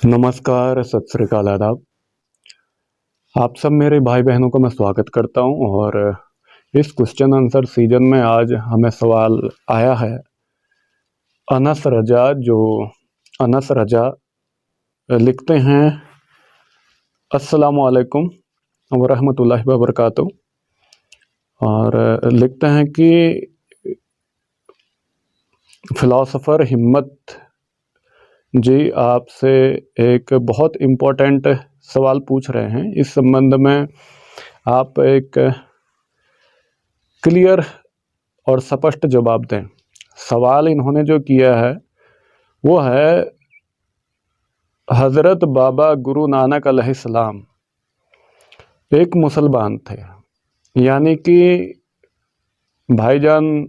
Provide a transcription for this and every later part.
नमस्कार, सत श्री अकाल, आदाब। आप सब मेरे भाई बहनों को मैं स्वागत करता हूं और इस क्वेश्चन आंसर सीजन में आज हमें सवाल आया है अनस रजा। जो अनस रजा लिखते हैं, अस्सलामु अलैकुम व रहमतुल्लाहि व बरकातुहू। और लिखते हैं कि फिलोसोफर हिम्मत जी आपसे एक बहुत इम्पोर्टेंट सवाल पूछ रहे हैं। इस संबंध में आप एक क्लियर और स्पष्ट जवाब दें। सवाल इन्होंने जो किया है वो है, हज़रत बाबा गुरु नानक अलैहिस्सलाम एक मुसलमान थे। यानी कि भाईजान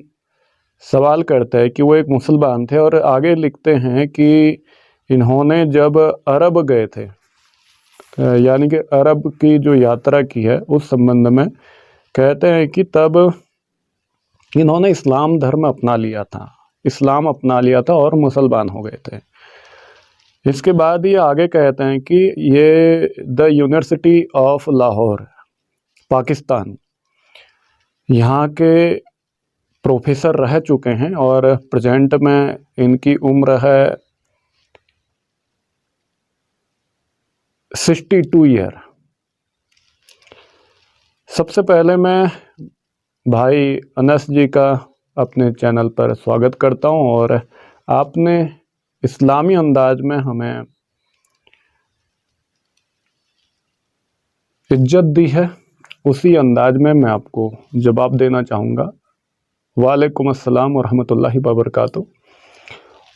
सवाल करते हैं कि वो एक मुसलमान थे और आगे लिखते हैं कि इन्होंने जब अरब गए थे, यानी कि अरब की जो यात्रा की है उस संबंध में कहते हैं कि तब इन्होंने इस्लाम धर्म अपना लिया था, इस्लाम अपना लिया था और मुसलमान हो गए थे। इसके बाद ये आगे कहते हैं कि ये the university of Lahore Pakistan यहाँ के प्रोफेसर रह चुके हैं और प्रेजेंट में इनकी उम्र है 62 ईयर। सबसे पहले मैं भाई अनस जी का अपने चैनल पर स्वागत करता हूं और आपने इस्लामी अंदाज में हमें इज्जत दी है, उसी अंदाज में मैं आपको जवाब देना चाहूँगा। वालेकुम अस्सलाम व रहमतुल्लाहि व बरकातुहू।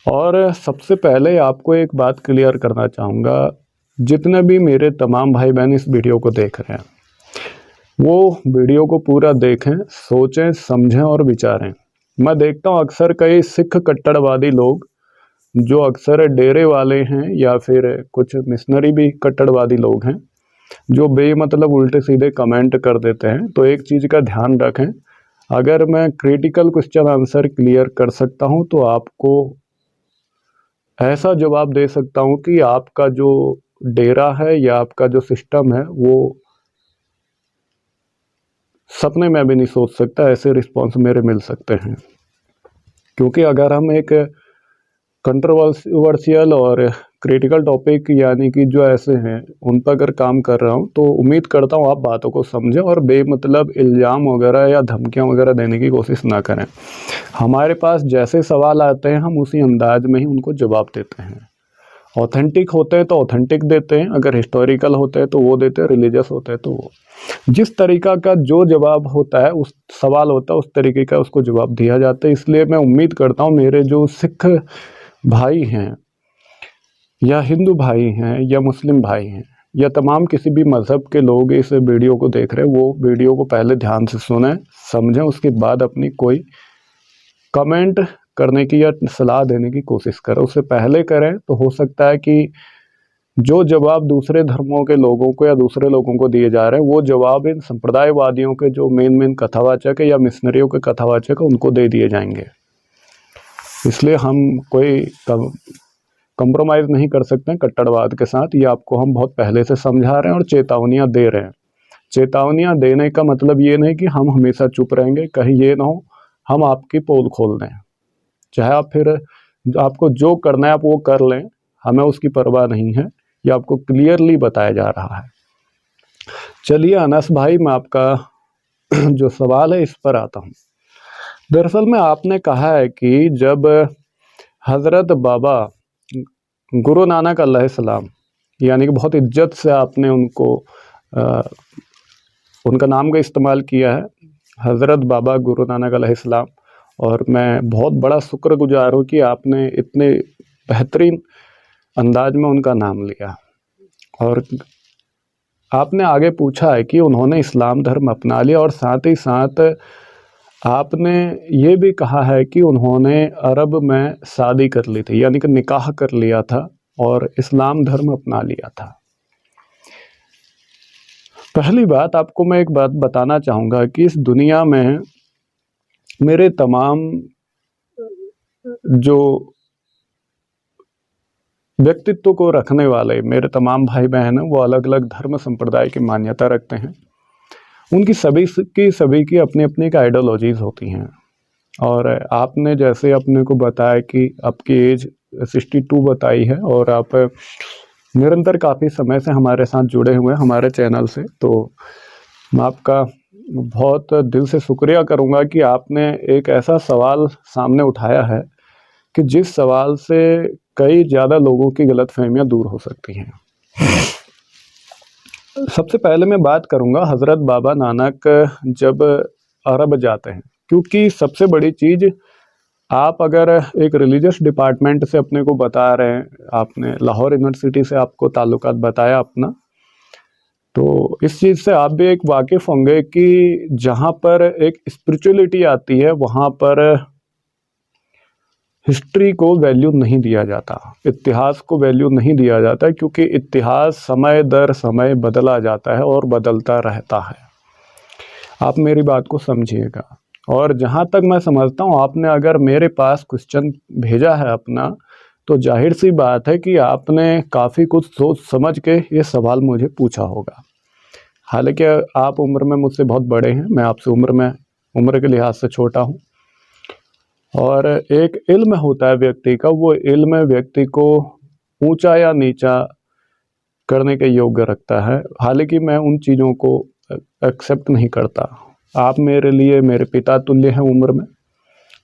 और सबसे पहले आपको एक बात क्लियर करना चाहूँगा, जितने भी मेरे तमाम भाई बहन इस वीडियो को देख रहे हैं वो वीडियो को पूरा देखें, सोचें, समझें और विचारें। मैं देखता हूँ अक्सर कई सिख कट्टरवादी लोग जो अक्सर डेरे वाले हैं या फिर कुछ मिशनरी भी कट्टरवादी लोग हैं जो बेमतलब उल्टे सीधे कमेंट कर देते हैं। तो एक चीज़ का ध्यान रखें, अगर मैं क्रिटिकल क्वेश्चन आंसर क्लियर कर सकता हूं तो आपको ऐसा जवाब दे सकता हूं कि आपका जो डेरा है या आपका जो सिस्टम है वो सपने में भी नहीं सोच सकता। ऐसे रिस्पॉन्स मेरे मिल सकते हैं, क्योंकि अगर हम एक कंट्रोवर्शियल और क्रिटिकल टॉपिक यानी कि जो ऐसे हैं उन पर अगर काम कर रहा हूं तो उम्मीद करता हूं आप बातों को समझें और बेमतलब इल्ज़ाम वगैरह या धमकियां वगैरह देने की कोशिश ना करें। हमारे पास जैसे सवाल आते हैं हम उसी अंदाज में ही उनको जवाब देते हैं। ऑथेंटिक होते हैं तो ऑथेंटिक देते हैं, अगर हिस्टोरिकल होते हैं तो वो देते हैं, रिलीजियस होते हैं तो वो। जिस तरीका का जो जवाब होता है, उस सवाल होता है उस तरीके का उसको जवाब दिया जाता है। इसलिए मैं उम्मीद करता हूँ मेरे जो सिख भाई हैं या हिंदू भाई हैं या मुस्लिम भाई हैं या तमाम किसी भी मज़हब के लोग इस वीडियो को देख रहे हैं, वो वीडियो को पहले ध्यान से सुनें, समझें, उसके बाद अपनी कोई कमेंट करने की या सलाह देने की कोशिश करें। उससे पहले करें तो हो सकता है कि जो जवाब दूसरे धर्मों के लोगों को या दूसरे लोगों को दिए जा रहे हैं वो जवाब इन संप्रदायवादियों के जो मेन कथावाचक है या मिशनरियों के कथावाचक है उनको दे दिए जाएंगे। इसलिए हम कोई कंप्रोमाइज़ नहीं कर सकते कट्टरवाद के साथ। ये आपको हम बहुत पहले से समझा रहे हैं और चेतावनियाँ दे रहे हैं। चेतावनियाँ देने का मतलब ये नहीं कि हम हमेशा चुप रहेंगे, कहीं ये ना हो हम आपकी पोल खोल दें। चाहे आप फिर आपको जो करना है आप वो कर लें, हमें उसकी परवाह नहीं है, ये आपको क्लियरली बताया जा रहा है। चलिए अनस भाई, मैं आपका जो सवाल है इस पर आता हूँ। दरअसल में आपने कहा है कि जब हज़रत बाबा गुरु नानक अलैहिस्सलाम, यानी कि बहुत इज्जत से आपने उनको उनका नाम का इस्तेमाल किया है, हज़रत बाबा गुरु नानक अलैहिस्सलाम, और मैं बहुत बड़ा शुक्रगुजार हूँ कि आपने इतने बेहतरीन अंदाज में उनका नाम लिया। और आपने आगे पूछा है कि उन्होंने इस्लाम धर्म अपना लिया और साथ ही साथ आपने ये भी कहा है कि उन्होंने अरब में शादी कर ली थी, यानी कि निकाह कर लिया था और इस्लाम धर्म अपना लिया था। पहली बात आपको मैं एक बात बताना चाहूँगा कि इस दुनिया में मेरे तमाम जो व्यक्तित्व को रखने वाले मेरे तमाम भाई बहन हैं, वो अलग अलग धर्म संप्रदाय की मान्यता रखते हैं। उनकी सभी की अपनी अपनी एक आइडियोलॉजीज होती हैं। और आपने जैसे अपने को बताया कि आपकी एज 62 बताई है और आप निरंतर काफ़ी समय से हमारे साथ जुड़े हुए हैं हमारे चैनल से, तो मैं आपका बहुत दिल से शुक्रिया करूंगा कि आपने एक ऐसा सवाल सामने उठाया है कि जिस सवाल से कई ज़्यादा लोगों की गलतफहमियां दूर हो सकती हैं। सबसे पहले मैं बात करूंगा हज़रत बाबा नानक जब अरब जाते हैं, क्योंकि सबसे बड़ी चीज़, आप अगर एक रिलीजियस डिपार्टमेंट से अपने को बता रहे हैं, आपने लाहौर यूनिवर्सिटी से आपको ताल्लुकात बताया अपना, तो इस चीज़ से आप भी एक वाकिफ़ होंगे कि जहाँ पर एक स्पिरिचुअलिटी आती है वहाँ पर हिस्ट्री को वैल्यू नहीं दिया जाता, इतिहास को वैल्यू नहीं दिया जाता, क्योंकि इतिहास समय दर समय बदला जाता है और बदलता रहता है। आप मेरी बात को समझिएगा। और जहाँ तक मैं समझता हूँ, आपने अगर मेरे पास क्वेश्चन भेजा है अपना, तो जाहिर सी बात है कि आपने काफ़ी कुछ सोच समझ के ये सवाल मुझे पूछा होगा। हालांकि आप उम्र में मुझसे बहुत बड़े हैं, मैं आपसे उम्र के लिहाज से छोटा हूँ। और एक इल्म होता है व्यक्ति का, वो इल्म व्यक्ति को ऊंचा या नीचा करने के योग्य रखता है। हालांकि मैं उन चीज़ों को एक्सेप्ट नहीं करता। आप मेरे लिए मेरे पिता तुल्य हैं उम्र में,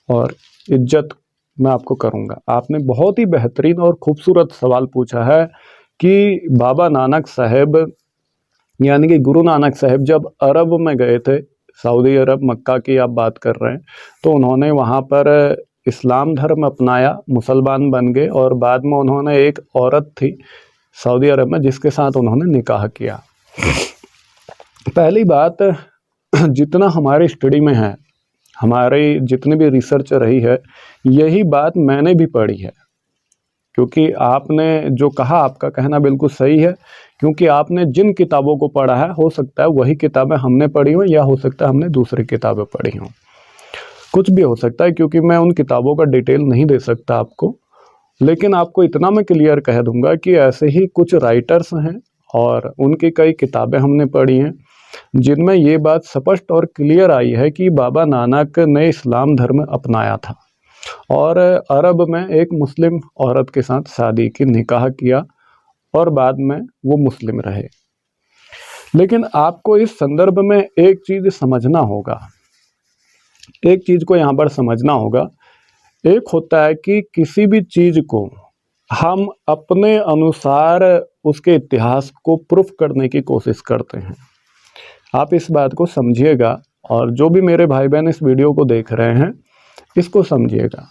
और इज्जत मैं आपको करूंगा। आपने बहुत ही बेहतरीन और खूबसूरत सवाल पूछा है कि बाबा नानक साहब यानी कि गुरु नानक साहब जब अरब में गए थे, सऊदी अरब मक्का की आप बात कर रहे हैं, तो उन्होंने वहाँ पर इस्लाम धर्म अपनाया, मुसलमान बन गए, और बाद में उन्होंने एक औरत थी सऊदी अरब में जिसके साथ उन्होंने निकाह किया। पहली बात, जितना हमारी स्टडी में है, हमारी जितनी भी रिसर्च रही है, यही बात मैंने भी पढ़ी है। क्योंकि आपने जो कहा, आपका कहना बिल्कुल सही है, क्योंकि आपने जिन किताबों को पढ़ा है, हो सकता है वही किताबें हमने पढ़ी हों, या हो सकता है हमने दूसरी किताबें पढ़ी हों, कुछ भी हो सकता है, क्योंकि मैं उन किताबों का डिटेल नहीं दे सकता आपको। लेकिन आपको इतना मैं क्लियर कह दूंगा कि ऐसे ही कुछ राइटर्स हैं और उनकी कई किताबें हमने पढ़ी हैं, जिनमें ये बात स्पष्ट और क्लियर आई है कि बाबा नानक ने इस्लाम धर्म अपनाया था और अरब में एक मुस्लिम औरत के साथ शादी की, निकाह किया, और बाद में वो मुस्लिम रहे। लेकिन आपको इस संदर्भ में एक चीज़ समझना होगा, एक चीज़ को यहाँ पर समझना होगा। एक होता है कि किसी भी चीज़ को हम अपने अनुसार उसके इतिहास को प्रूफ करने की कोशिश करते हैं। आप इस बात को समझिएगा, और जो भी मेरे भाई बहन इस वीडियो को देख रहे हैं, इसको समझिएगा।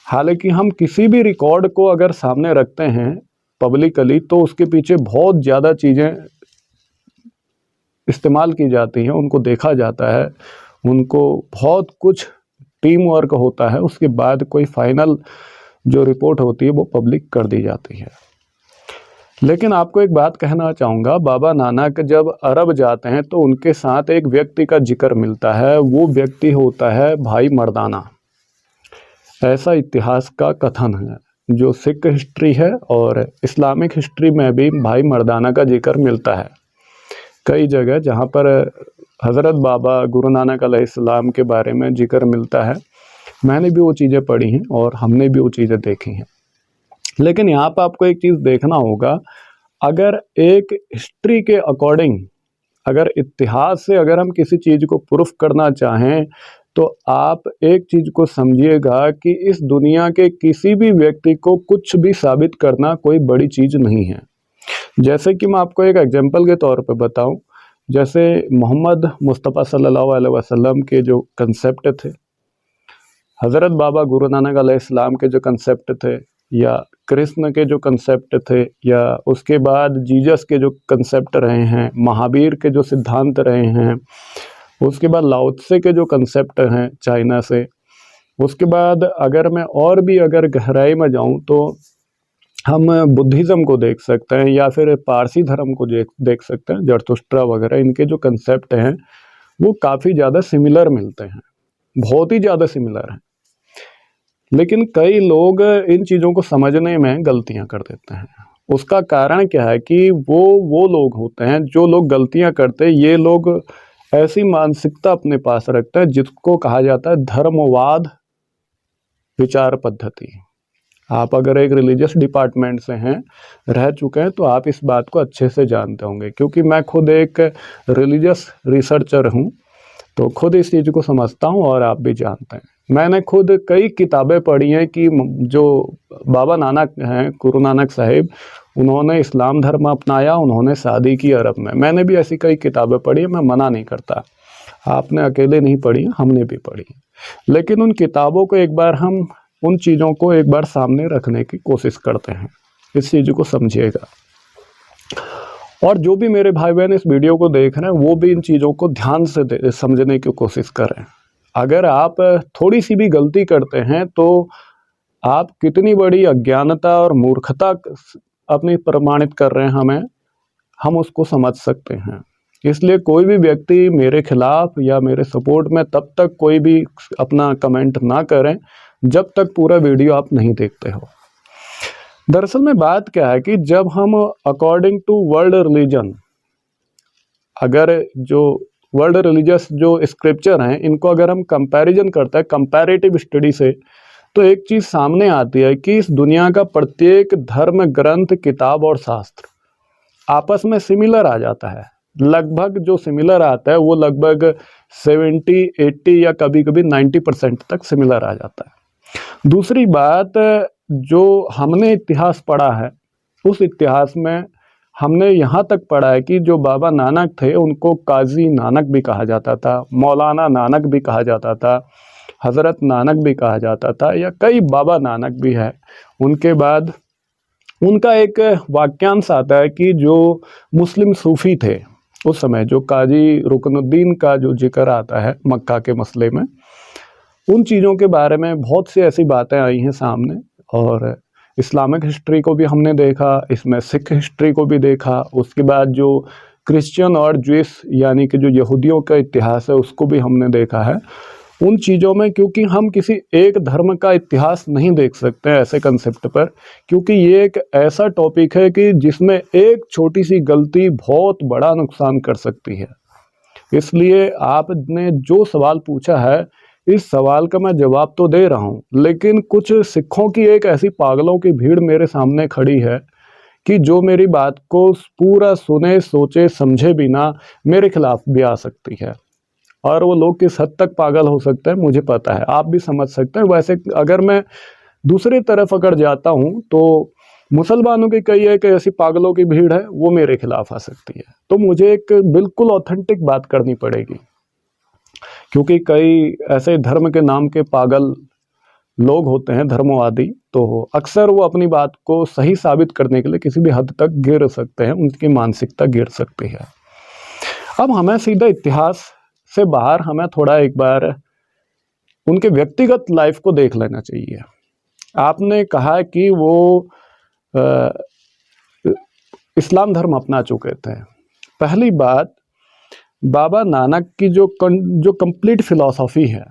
हालांकि हम किसी भी रिकॉर्ड को अगर सामने रखते हैं पब्लिकली, तो उसके पीछे बहुत ज़्यादा चीज़ें इस्तेमाल की जाती हैं, उनको देखा जाता है, उनको बहुत कुछ टीम वर्क होता है, उसके बाद कोई फाइनल जो रिपोर्ट होती है वो पब्लिक कर दी जाती है। लेकिन आपको एक बात कहना चाहूँगा, बाबा नानक जब अरब जाते हैं तो उनके साथ एक व्यक्ति का जिक्र मिलता है, वो व्यक्ति होता है भाई मर्दाना। ऐसा इतिहास का कथन है, जो सिख हिस्ट्री है और इस्लामिक हिस्ट्री में भी भाई मर्दाना का जिक्र मिलता है कई जगह, जहाँ पर हज़रत बाबा गुरु नानक अलैहिस्सलाम के बारे में जिक्र मिलता है। मैंने भी वो चीज़ें पढ़ी हैं और हमने भी वो चीज़ें देखी हैं। लेकिन यहाँ पर आपको एक चीज़ देखना होगा, अगर एक हिस्ट्री के अकॉर्डिंग, अगर इतिहास से अगर हम किसी चीज़ को प्रूफ करना चाहें, तो आप एक चीज़ को समझिएगा कि इस दुनिया के किसी भी व्यक्ति को कुछ भी साबित करना कोई बड़ी चीज़ नहीं है। जैसे कि मैं आपको एक एग्जांपल के तौर पे बताऊं, जैसे मोहम्मद मुस्तफ़ा सल्लल्लाहु अलैहि वसल्लम के जो कंसेप्ट थे, हज़रत बाबा गुरु नानक अलैहिस्सलाम के जो कंसेप्ट थे, या कृष्ण के जो कंसेप्ट थे, या उसके बाद जीसस के जो कंसेप्ट रहे हैं, महावीर के जो सिद्धांत रहे हैं, उसके बाद लाओ त्से के जो कंसेप्ट हैं चाइना से, उसके बाद अगर मैं और भी अगर गहराई में जाऊं तो हम बुद्धिज़्म को देख सकते हैं, या फिर पारसी धर्म को देख सकते हैं, जरथुस्ट्रा वगैरह। इनके जो कंसेप्ट हैं वो काफ़ी ज़्यादा सिमिलर मिलते हैं, बहुत ही ज़्यादा सिमिलर हैं। लेकिन कई लोग इन चीज़ों को समझने में गलतियां कर देते हैं। उसका कारण क्या है कि वो लोग होते हैं, जो लोग गलतियां करते हैं, ये लोग ऐसी मानसिकता अपने पास रखते हैं जिसको कहा जाता है धर्मवाद विचार पद्धति। आप अगर एक रिलीजियस डिपार्टमेंट से हैं, रह चुके हैं, तो आप इस बात को अच्छे से जानते होंगे, क्योंकि मैं खुद एक रिलीजियस रिसर्चर हूँ, तो खुद इस चीज़ को समझता हूँ और आप भी जानते हैं। मैंने खुद कई किताबें पढ़ी हैं कि जो बाबा नानक हैं, गुरु नानक साहिब, उन्होंने इस्लाम धर्म अपनाया, उन्होंने शादी की अरब में। मैंने भी ऐसी कई किताबें पढ़ी हैं, मैं मना नहीं करता, आपने अकेले नहीं पढ़ी, हमने भी पढ़ी। लेकिन उन किताबों को एक बार हम उन चीज़ों को एक बार सामने रखने की कोशिश करते हैं, इस चीज़ को समझिएगा। और जो भी मेरे भाई बहन इस वीडियो को देख रहे हैं, वो भी इन चीज़ों को ध्यान से समझने की कोशिश करें। अगर आप थोड़ी सी भी गलती करते हैं तो आप कितनी बड़ी अज्ञानता और मूर्खता अपनी प्रमाणित कर रहे हैं, हम उसको समझ सकते हैं। इसलिए कोई भी व्यक्ति मेरे खिलाफ या मेरे सपोर्ट में तब तक कोई भी अपना कमेंट ना करें जब तक पूरा वीडियो आप नहीं देखते हो। दरअसल में बात क्या है कि जब हम अकॉर्डिंग टू वर्ल्ड रिलीजन, अगर जो वर्ल्ड रिलीजियस जो स्क्रिप्चर हैं, इनको अगर हम कंपैरिजन करते हैं कंपैरेटिव स्टडी से, तो एक चीज़ सामने आती है कि इस दुनिया का प्रत्येक धर्म ग्रंथ, किताब और शास्त्र आपस में सिमिलर आ जाता है। लगभग जो सिमिलर आता है वो लगभग 70, 80 या कभी कभी 90% तक सिमिलर आ जाता है। दूसरी बात, जो हमने इतिहास पढ़ा है, उस इतिहास में हमने यहाँ तक पढ़ा है कि जो बाबा नानक थे उनको काजी नानक भी कहा जाता था, मौलाना नानक भी कहा जाता था, हज़रत नानक भी कहा जाता था, या कई बाबा नानक भी है। उनके बाद उनका एक वाक्यांश आता है कि जो मुस्लिम सूफ़ी थे उस समय, जो काजी रुकनुद्दीन का जो जिक्र आता है मक्का के मसले में, उन चीज़ों के बारे में बहुत सी ऐसी बातें आई हैं सामने। और इस्लामिक हिस्ट्री को भी हमने देखा, इसमें सिख हिस्ट्री को भी देखा, उसके बाद जो क्रिश्चियन और ज्यूइश यानी कि जो यहूदियों का इतिहास है उसको भी हमने देखा है। उन चीज़ों में क्योंकि हम किसी एक धर्म का इतिहास नहीं देख सकते हैं ऐसे कंसेप्ट पर, क्योंकि ये एक ऐसा टॉपिक है कि जिसमें एक छोटी सी गलती बहुत बड़ा नुकसान कर सकती है। इसलिए आपने जो सवाल पूछा है, इस सवाल का मैं जवाब तो दे रहा हूँ, लेकिन कुछ सिखों की एक ऐसी पागलों की भीड़ मेरे सामने खड़ी है कि जो मेरी बात को पूरा सुने, सोचे, समझे बिना मेरे खिलाफ भी आ सकती है। और वो लोग किस हद तक पागल हो सकते हैं मुझे पता है, आप भी समझ सकते हैं। वैसे अगर मैं दूसरी तरफ अगर जाता हूँ तो मुसलमानों की कई एक ऐसी पागलों की भीड़ है, वो मेरे खिलाफ आ सकती है। तो मुझे एक बिल्कुल ऑथेंटिक बात करनी पड़ेगी, क्योंकि कई ऐसे धर्म के नाम के पागल लोग होते हैं, धर्मवादी, तो अक्सर वो अपनी बात को सही साबित करने के लिए किसी भी हद तक गिर सकते हैं, उनकी मानसिकता गिर सकती है। अब हमें सीधा इतिहास से बाहर हमें थोड़ा एक बार उनके व्यक्तिगत लाइफ को देख लेना चाहिए। आपने कहा कि वो इस्लाम धर्म अपना चुके थे। पहली बात, बाबा नानक की जो कंप्लीट फिलॉसफी है,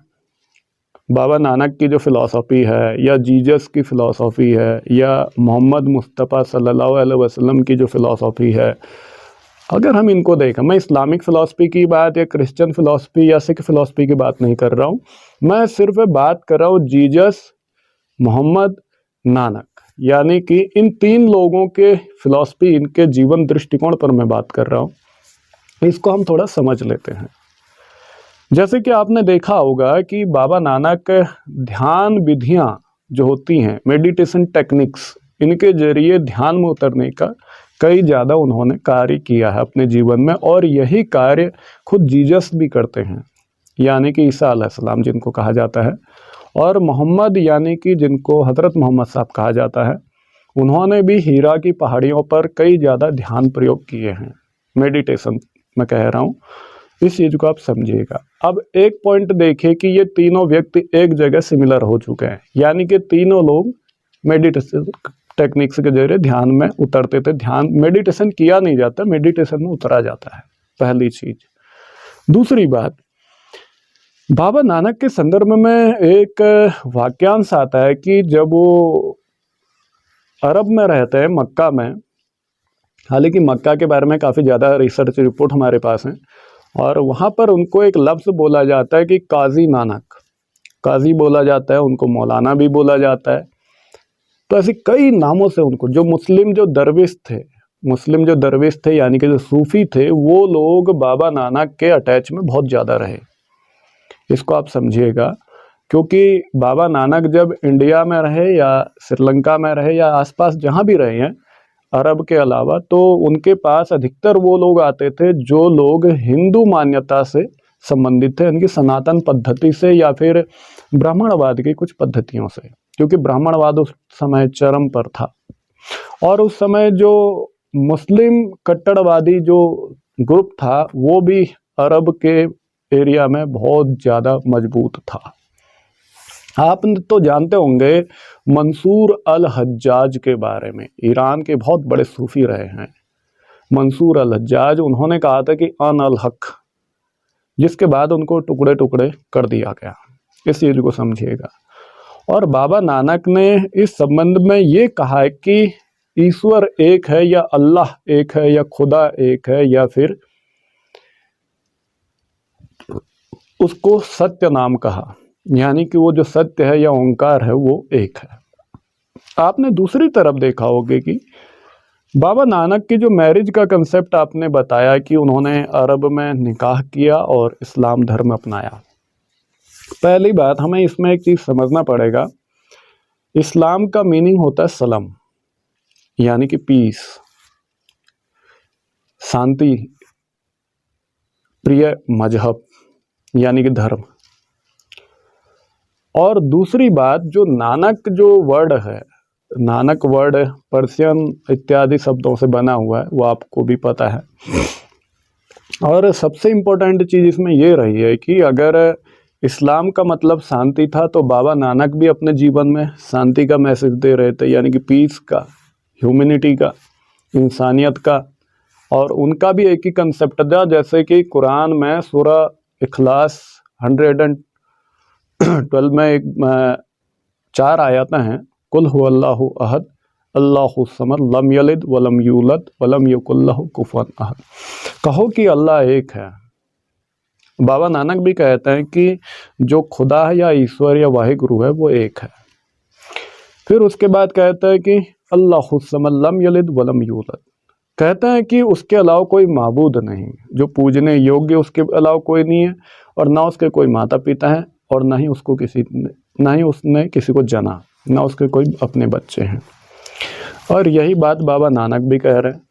बाबा नानक की जो फिलॉसफी है, या जीसस की फिलॉसफी है, या मोहम्मद मुस्तफ़ा सल्लल्लाहु अलैहि वसल्लम की जो फिलॉसफी है, अगर हम इनको देखें, मैं इस्लामिक फ़िलासफ़ी की बात या क्रिश्चियन फ़िलासफ़ी या सिख फ़िलासफ़ी की बात नहीं कर रहा हूँ, मैं सिर्फ बात कर रहा हूँ जीसस, मोहम्मद, नानक, यानी कि इन तीन लोगों के फ़िलासफ़ी, इनके जीवन दृष्टिकोण पर मैं बात कर रहा हूँ। इसको हम थोड़ा समझ लेते हैं। जैसे कि आपने देखा होगा कि बाबा नानक ध्यान विधियाँ जो होती हैं, मेडिटेशन टेक्निक्स, इनके जरिए ध्यान में उतरने का कई ज़्यादा उन्होंने कार्य किया है अपने जीवन में, और यही कार्य खुद जीसस भी करते हैं, यानी कि ईसा अलैहिस्सलाम जिनको कहा जाता है, और मोहम्मद यानी कि जिनको हज़रत मोहम्मद साहब कहा जाता है, उन्होंने भी हीरा की पहाड़ियों पर कई ज़्यादा ध्यान प्रयोग किए हैं। मेडिटेशन मैं कह रहा हूँ, इस चीज़ को आप समझिएगा। अब एक पॉइंट देखिए कि ये तीनों व्यक्ति एक जगह सिमिलर हो चुके हैं, यानी कि तीनों लोग मेडिटेशन टेक्निक्स के जरिए ध्यान में उतरते थे। ध्यान मेडिटेशन किया नहीं जाता, मेडिटेशन में उतरा जाता है, पहली चीज़। दूसरी बात, बाबा नानक के संदर्भ में एक वाक्यांश आता है कि जब वो अरब में रहते हैं, मक्का में, हालांकि मक्का के बारे में काफ़ी ज़्यादा रिसर्च रिपोर्ट हमारे पास हैं, और वहाँ पर उनको एक लफ्ज़ बोला जाता है कि काजी नानक, काजी बोला जाता है, उनको मौलाना भी बोला जाता है। तो ऐसे कई नामों से उनको, जो मुस्लिम जो दरवेश थे यानी कि जो सूफ़ी थे, वो लोग बाबा नानक के अटैच में बहुत ज़्यादा रहे। इसको आप समझिएगा, क्योंकि बाबा नानक जब इंडिया में रहे या श्रीलंका में रहे या आसपास जहाँ भी रहे हैं अरब के अलावा, तो उनके पास अधिकतर वो लोग आते थे जो लोग हिंदू मान्यता से संबंधित थे, इनकी सनातन पद्धति से या फिर ब्राह्मणवाद की कुछ पद्धतियों से, क्योंकि ब्राह्मणवाद उस समय चरम पर था। और उस समय जो मुस्लिम कट्टरवादी जो ग्रुप था वो भी अरब के एरिया में बहुत ज़्यादा मजबूत था। आप तो जानते होंगे मंसूर अल हज्जाज के बारे में, ईरान के बहुत बड़े सूफी रहे हैं मंसूर अल हज्जाज। उन्होंने कहा था कि अन अल हक, जिसके बाद उनको टुकड़े टुकड़े कर दिया गया। इस चीज़ को समझिएगा। और बाबा नानक ने इस संबंध में ये कहा है कि ईश्वर एक है या अल्लाह एक है या खुदा एक है या फिर उसको सत्य नाम कहा, यानी कि वो जो सत्य है या ओंकार है वो एक है। आपने दूसरी तरफ देखा होगा कि बाबा नानक की जो मैरिज का कंसेप्ट आपने बताया कि उन्होंने अरब में निकाह किया और इस्लाम धर्म अपनाया। पहली बात, हमें इसमें एक चीज़ समझना पड़ेगा, इस्लाम का मीनिंग होता है सलम, यानी कि पीस, शांति, प्रिय मजहब यानी कि धर्म। और दूसरी बात, जो नानक जो वर्ड है, नानक वर्ड पर्शियन इत्यादि शब्दों से बना हुआ है, वो आपको भी पता है। और सबसे इम्पोर्टेंट चीज़ इसमें ये रही है कि अगर इस्लाम का मतलब शांति था तो बाबा नानक भी अपने जीवन में शांति का मैसेज दे रहे थे, यानी कि पीस का, ह्यूमैनिटी का, इंसानियत का। और उनका भी एक ही कंसेप्ट था, जैसे कि कुरान में सूरह इखलास 112 में एक 4 आयतें हैं, कुल हुवल्लाहु अहद अल्लाहु समद लम यलिद वलम यूलद वलम यकुल लहु कुफुवन अहद। कहो कि अल्लाह एक है। बाबा नानक भी कहते हैं कि जो खुदा है या ईश्वर या वाहिगुरु है वो एक है। फिर उसके बाद कहते हैं कि अल्लाहु समद लम यलिद वलम यूलद, कहते हैं कि उसके अलावा कोई माबूद नहीं, जो पूजने योग्य उसके अलावा कोई नहीं है, और ना उसके कोई माता पिता हैं और ना ही उसने किसी को जना, ना उसके कोई अपने बच्चे हैं। और यही बात बाबा नानक भी कह रहे हैं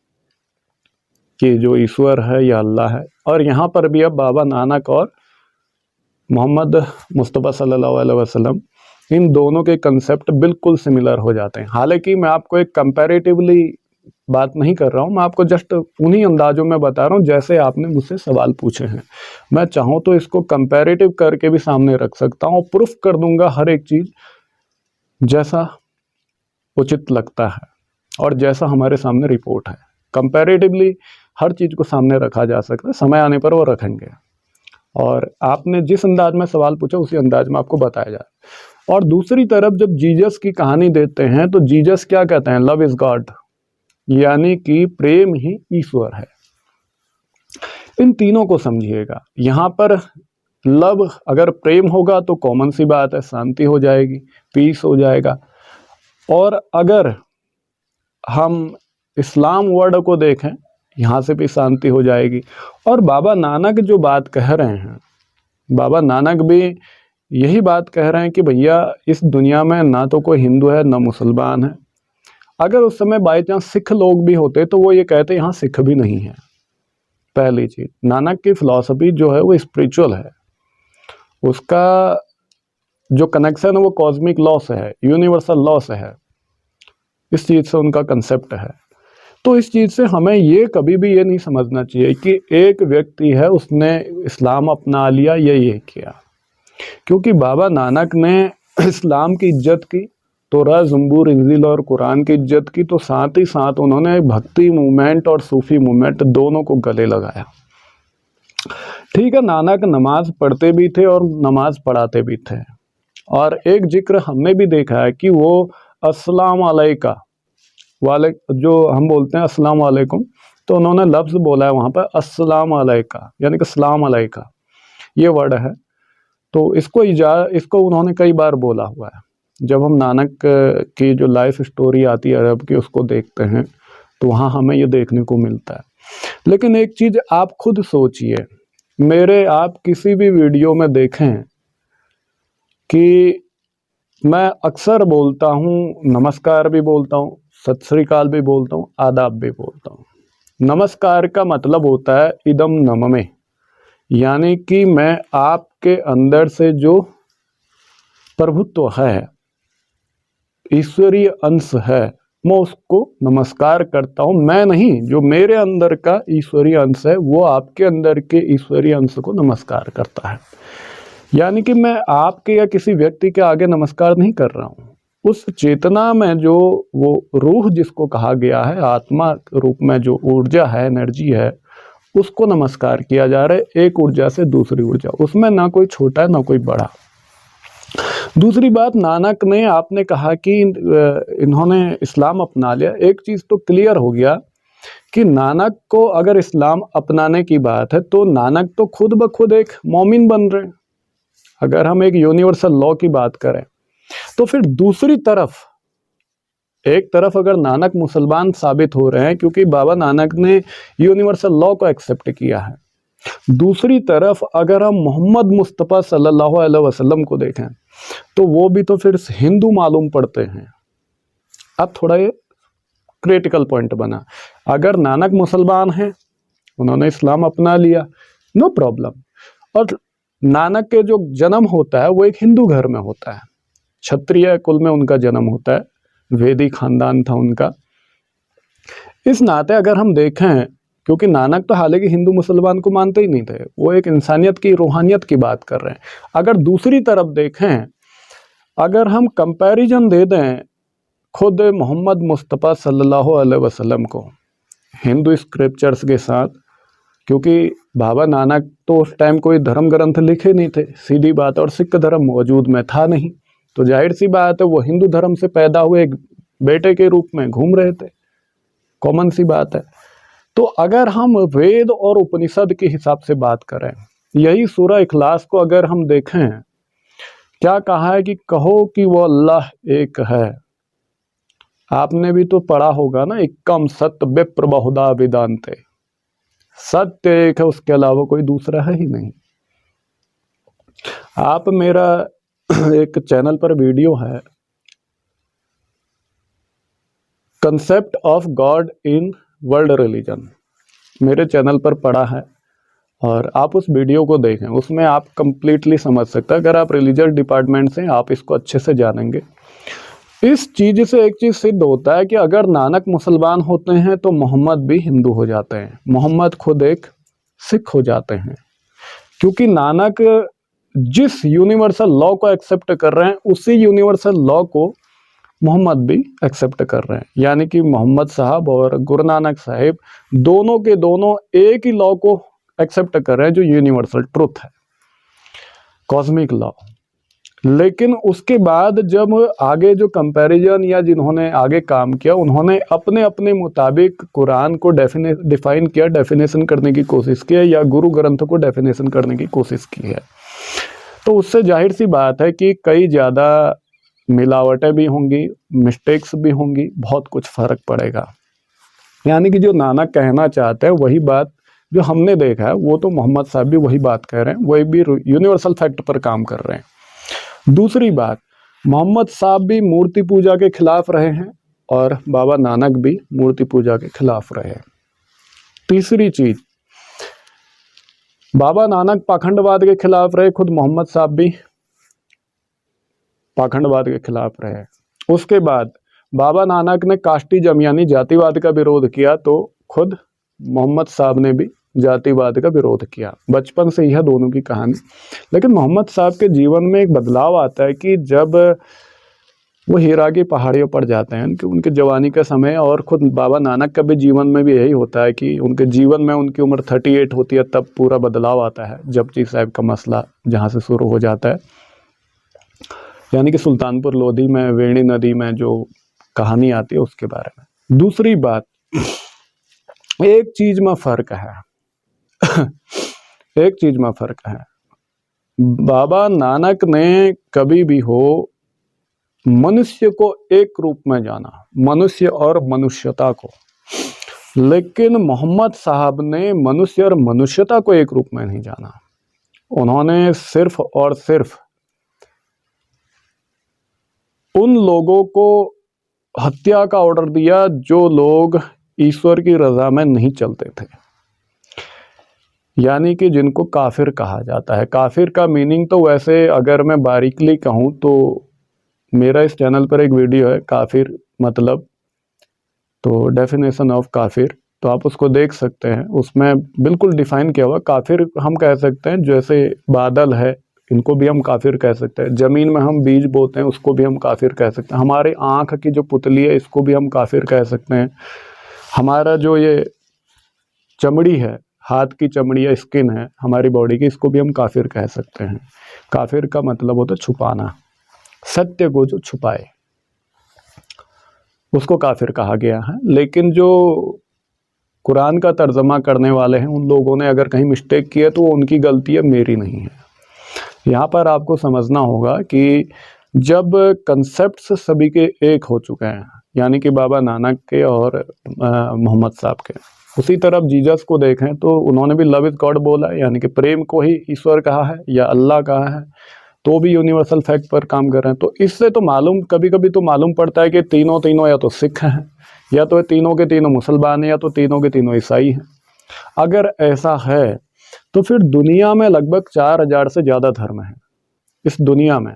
कि जो ईश्वर है या अल्लाह है। और यहाँ पर भी अब बाबा नानक और मोहम्मद मुस्तफ़ा सल्लल्लाहु अलैहि वसल्लम, इन दोनों के कंसेप्ट बिल्कुल सिमिलर हो जाते हैं। हालांकि मैं आपको एक कंपैरेटिवली बात नहीं कर रहा हूँ, मैं आपको जस्ट उन्हीं अंदाजों में बता रहा हूँ जैसे आपने मुझसे सवाल पूछे हैं। मैं चाहूँ तो इसको कंपैरेटिव करके भी सामने रख सकता हूँ और प्रूफ कर दूंगा हर एक चीज़ जैसा उचित लगता है और जैसा हमारे सामने रिपोर्ट है। कंपैरेटिवली हर चीज़ को सामने रखा जा सकता है, समय आने पर वो रखेंगे। और आपने जिस अंदाज में सवाल पूछा उसी अंदाज में आपको बताया जाए। और दूसरी तरफ जब जीसस की कहानी देते हैं तो जीसस क्या कहते हैं, लव इज़ गॉड, यानी कि प्रेम ही ईश्वर है। इन तीनों को समझिएगा। यहाँ पर लव, अगर प्रेम होगा तो कॉमन सी बात है, शांति हो जाएगी, पीस हो जाएगा। और अगर हम इस्लाम वर्ड को देखें, यहाँ से भी शांति हो जाएगी। और बाबा नानक जो बात कह रहे हैं, बाबा नानक भी यही बात कह रहे हैं कि भैया इस दुनिया में ना तो कोई हिंदू है ना मुसलमान है। अगर उस समय बाई चांस सिख लोग भी होते तो वो ये कहते यहाँ सिख भी नहीं है। पहली चीज, नानक की फिलॉसफी जो है वो स्पिरिचुअल है, उसका जो कनेक्शन है वो कॉस्मिक लॉ से है, यूनिवर्सल लॉ से है, इस चीज़ से उनका कंसेप्ट है। तो इस चीज़ से हमें ये कभी भी ये नहीं समझना चाहिए कि एक व्यक्ति है उसने इस्लाम अपना लिया या ये किया। क्योंकि बाबा नानक ने इस्लाम की इज्जत की, तोरा, ज़बूर, इंजील और कुरान की इज्जत की, तो साथ ही साथ उन्होंने भक्ति मूवमेंट और सूफी मूवमेंट दोनों को गले लगाया। ठीक है, नानक नमाज पढ़ते भी थे और नमाज पढ़ाते भी थे, और एक जिक्र हमने भी देखा है कि वो अस्सलाम अलैका वाले, जो हम बोलते हैं अस्सलाम वालेकुम, तो उन्होंने लफ्ज़ बोला है वहाँ पर अस्सलाम अलैका, यानी कि सलाम अलैका ये वर्ड है। तो इसको उन्होंने कई बार बोला हुआ है। जब हम नानक की जो लाइफ स्टोरी आती है अरब की, उसको देखते हैं तो वहाँ हमें ये देखने को मिलता है। लेकिन एक चीज़ आप खुद सोचिए, मेरे आप किसी भी वीडियो में देखें कि मैं अक्सर बोलता हूँ, नमस्कार भी बोलता हूँ, सत श्री अकाल भी बोलता हूँ, आदाब भी बोलता हूँ। नमस्कार का मतलब होता है इदम नममे, यानी कि मैं आपके अंदर से जो प्रभुत्व है, ईश्वरीय अंश है, मैं उसको नमस्कार करता हूँ। मैं नहीं, जो मेरे अंदर का ईश्वरीय अंश है वो आपके अंदर के ईश्वरीय अंश को नमस्कार करता है। यानी कि मैं आपके या किसी व्यक्ति के आगे नमस्कार नहीं कर रहा हूँ, उस चेतना में जो वो रूह जिसको कहा गया है, आत्मा रूप में जो ऊर्जा है, एनर्जी है, उसको नमस्कार किया जा रहा है, एक ऊर्जा से दूसरी ऊर्जा। उसमें ना कोई छोटा है ना कोई बड़ा। दूसरी बात, नानक ने, आपने कहा कि इन्होंने इस्लाम अपना लिया, एक चीज़ तो क्लियर हो गया कि नानक को अगर इस्लाम अपनाने की बात है तो नानक तो खुद ब खुद एक मोमिन बन रहे हैं। अगर हम एक यूनिवर्सल लॉ की बात करें तो फिर दूसरी तरफ, एक तरफ अगर नानक मुसलमान साबित हो रहे हैं क्योंकि बाबा नानक ने यूनिवर्सल लॉ को एक्सेप्ट किया है, दूसरी तरफ अगर हम मोहम्मद मुस्तफ़ा सल्लल्लाहु अलैहि वसल्लम को देखें तो वो भी तो फिर हिंदू मालूम पड़ते हैं। अब थोड़ा ये क्रिटिकल पॉइंट बना, अगर नानक मुसलमान हैं, उन्होंने इस्लाम अपना लिया, नो प्रॉब्लम, और नानक के जो जन्म होता है वो एक हिंदू घर में होता है, क्षत्रिय कुल में उनका जन्म होता है, वैदिक खानदान था उनका। इस नाते अगर हम देखें, क्योंकि नानक तो हालांकि हिंदू मुसलमान को मानते ही नहीं थे, वो एक इंसानियत की, रूहानियत की बात कर रहे हैं। अगर दूसरी तरफ देखें, अगर हम कंपैरिजन दे दें खुद मोहम्मद मुस्तफ़ा सल्लल्लाहु अलैहि वसल्लम को हिंदू स्क्रिप्चर्स के साथ, क्योंकि बाबा नानक तो उस टाइम कोई धर्म ग्रंथ लिखे नहीं थे, सीधी बात, और सिख धर्म मौजूद में था नहीं, तो जाहिर सी बात है वो हिंदू धर्म से पैदा हुए एक बेटे के रूप में घूम रहे थे, कॉमन सी बात है। तो अगर हम वेद और उपनिषद के हिसाब से बात करें, यही सूरह इखलास को अगर हम देखें, क्या कहा है कि कहो कि वो अल्लाह एक है। आपने भी तो पढ़ा होगा ना, एकम सत्य विप्र बहुधा वेदांते, सत्य एक है, उसके अलावा कोई दूसरा है ही नहीं। आप मेरा एक चैनल पर वीडियो है, concept of God in world religion, मेरे चैनल पर पड़ा है, और आप उस वीडियो को देखें, उसमें आप कंप्लीटली समझ सकते हैं। अगर आप रिलीजियस डिपार्टमेंट से, आप इसको अच्छे से जानेंगे। इस चीज़ से एक चीज़ सिद्ध होता है कि अगर नानक मुसलमान होते हैं तो मोहम्मद भी हिंदू हो जाते हैं, मोहम्मद खुद एक सिख हो जाते हैं, क्योंकि नानक जिस यूनिवर्सल लॉ को एक्सेप्ट कर रहे हैं उसी यूनिवर्सल लॉ को मोहम्मद भी एक्सेप्ट कर रहे हैं। यानी कि मोहम्मद साहब और गुरु नानक साहिब दोनों के दोनों एक ही लॉ को एक्सेप्ट कर रहे हैं, जो यूनिवर्सल ट्रुथ है, कॉस्मिक लॉ। लेकिन उसके बाद जब आगे जो कंपैरिजन या जिन्होंने आगे काम किया, उन्होंने अपने अपने मुताबिक कुरान को डिफाइन किया, डेफिनेशन करने की कोशिश की है, या गुरु ग्रंथ को डेफिनेशन करने की कोशिश की है। तो उससे जाहिर सी बात है कि कई ज़्यादा मिलावटें भी होंगी, मिस्टेक्स भी होंगी, बहुत कुछ फ़र्क पड़ेगा। यानी कि जो नानक कहना चाहते हैं वही बात जो हमने देखा है, वो तो मोहम्मद साहब भी वही बात कह रहे हैं, वही भी यूनिवर्सल फैक्ट पर काम कर रहे हैं। दूसरी बात, मोहम्मद साहब भी मूर्ति पूजा के खिलाफ रहे हैं और बाबा नानक भी मूर्ति पूजा के खिलाफ रहे हैं। तीसरी चीज, बाबा नानक पाखंडवाद के खिलाफ रहे, खुद मोहम्मद साहब भी पाखंडवाद के खिलाफ रहे। उसके बाद बाबा नानक ने कास्टिज्म यानी जातिवाद का विरोध किया, तो खुद मोहम्मद साहब ने भी जातिवाद का विरोध किया। बचपन से यह दोनों की कहानी। लेकिन मोहम्मद साहब के जीवन में एक बदलाव आता है कि जब वो हीरा की पहाड़ियों पर जाते हैं कि उनके जवानी का समय। और खुद बाबा नानक का भी जीवन में भी यही होता है कि उनके जीवन में उनकी उम्र 38 होती है, तब पूरा बदलाव आता है। जपजी साहिब का मसला जहाँ से शुरू हो जाता है, यानी कि सुल्तानपुर लोधी में वेणी नदी में जो कहानी आती है उसके बारे में। दूसरी बात, एक चीज में फर्क है एक चीज में फर्क है, बाबा नानक ने कभी भी हो मनुष्य को एक रूप में जाना, मनुष्य और मनुष्यता को, लेकिन मोहम्मद साहब ने मनुष्य और मनुष्यता को एक रूप में नहीं जाना। उन्होंने सिर्फ और सिर्फ उन लोगों को हत्या का ऑर्डर दिया जो लोग ईश्वर की रजा में नहीं चलते थे, यानी कि जिनको काफिर कहा जाता है। काफिर का मीनिंग तो वैसे अगर मैं बारीकली कहूँ तो मेरा इस चैनल पर एक वीडियो है काफिर मतलब, तो डेफिनेशन ऑफ काफिर, तो आप उसको देख सकते हैं। उसमें बिल्कुल डिफाइन किया हुआ काफिर हम कह सकते हैं जैसे बादल है, इनको भी हम काफिर कह सकते हैं। जमीन में हम बीज बोते हैं, उसको भी हम काफिर कह सकते हैं। हमारे आँख की जो पुतली है, इसको भी हम काफिर कह सकते हैं। हमारा जो ये चमड़ी है, हाथ की चमड़ी या स्किन है हमारी बॉडी की, इसको भी हम काफिर कह सकते हैं। काफिर का मतलब होता है छुपाना, सत्य को जो छुपाए उसको काफिर कहा गया है। लेकिन जो कुरान का तर्जमा करने वाले हैं उन लोगों ने अगर कहीं मिस्टेक की है तो उनकी गलती है, मेरी नहीं है। यहाँ पर आपको समझना होगा कि जब कंसेप्ट्स सभी के एक हो चुके हैं, यानी कि बाबा नानक के और मोहम्मद साहब के, उसी तरफ जीसस को देखें तो उन्होंने भी लव इज गॉड बोला है, यानी कि प्रेम को ही ईश्वर कहा है या अल्लाह कहा है, तो भी यूनिवर्सल फैक्ट पर काम कर रहे हैं। तो इससे तो मालूम, कभी कभी तो मालूम पड़ता है कि तीनों या तो सिख हैं, या तो तीनों के तीनों मुसलमान हैं, या तो तीनों के तीनों ईसाई हैं। अगर ऐसा है तो फिर दुनिया में लगभग 4000 से ज़्यादा धर्म हैं इस दुनिया में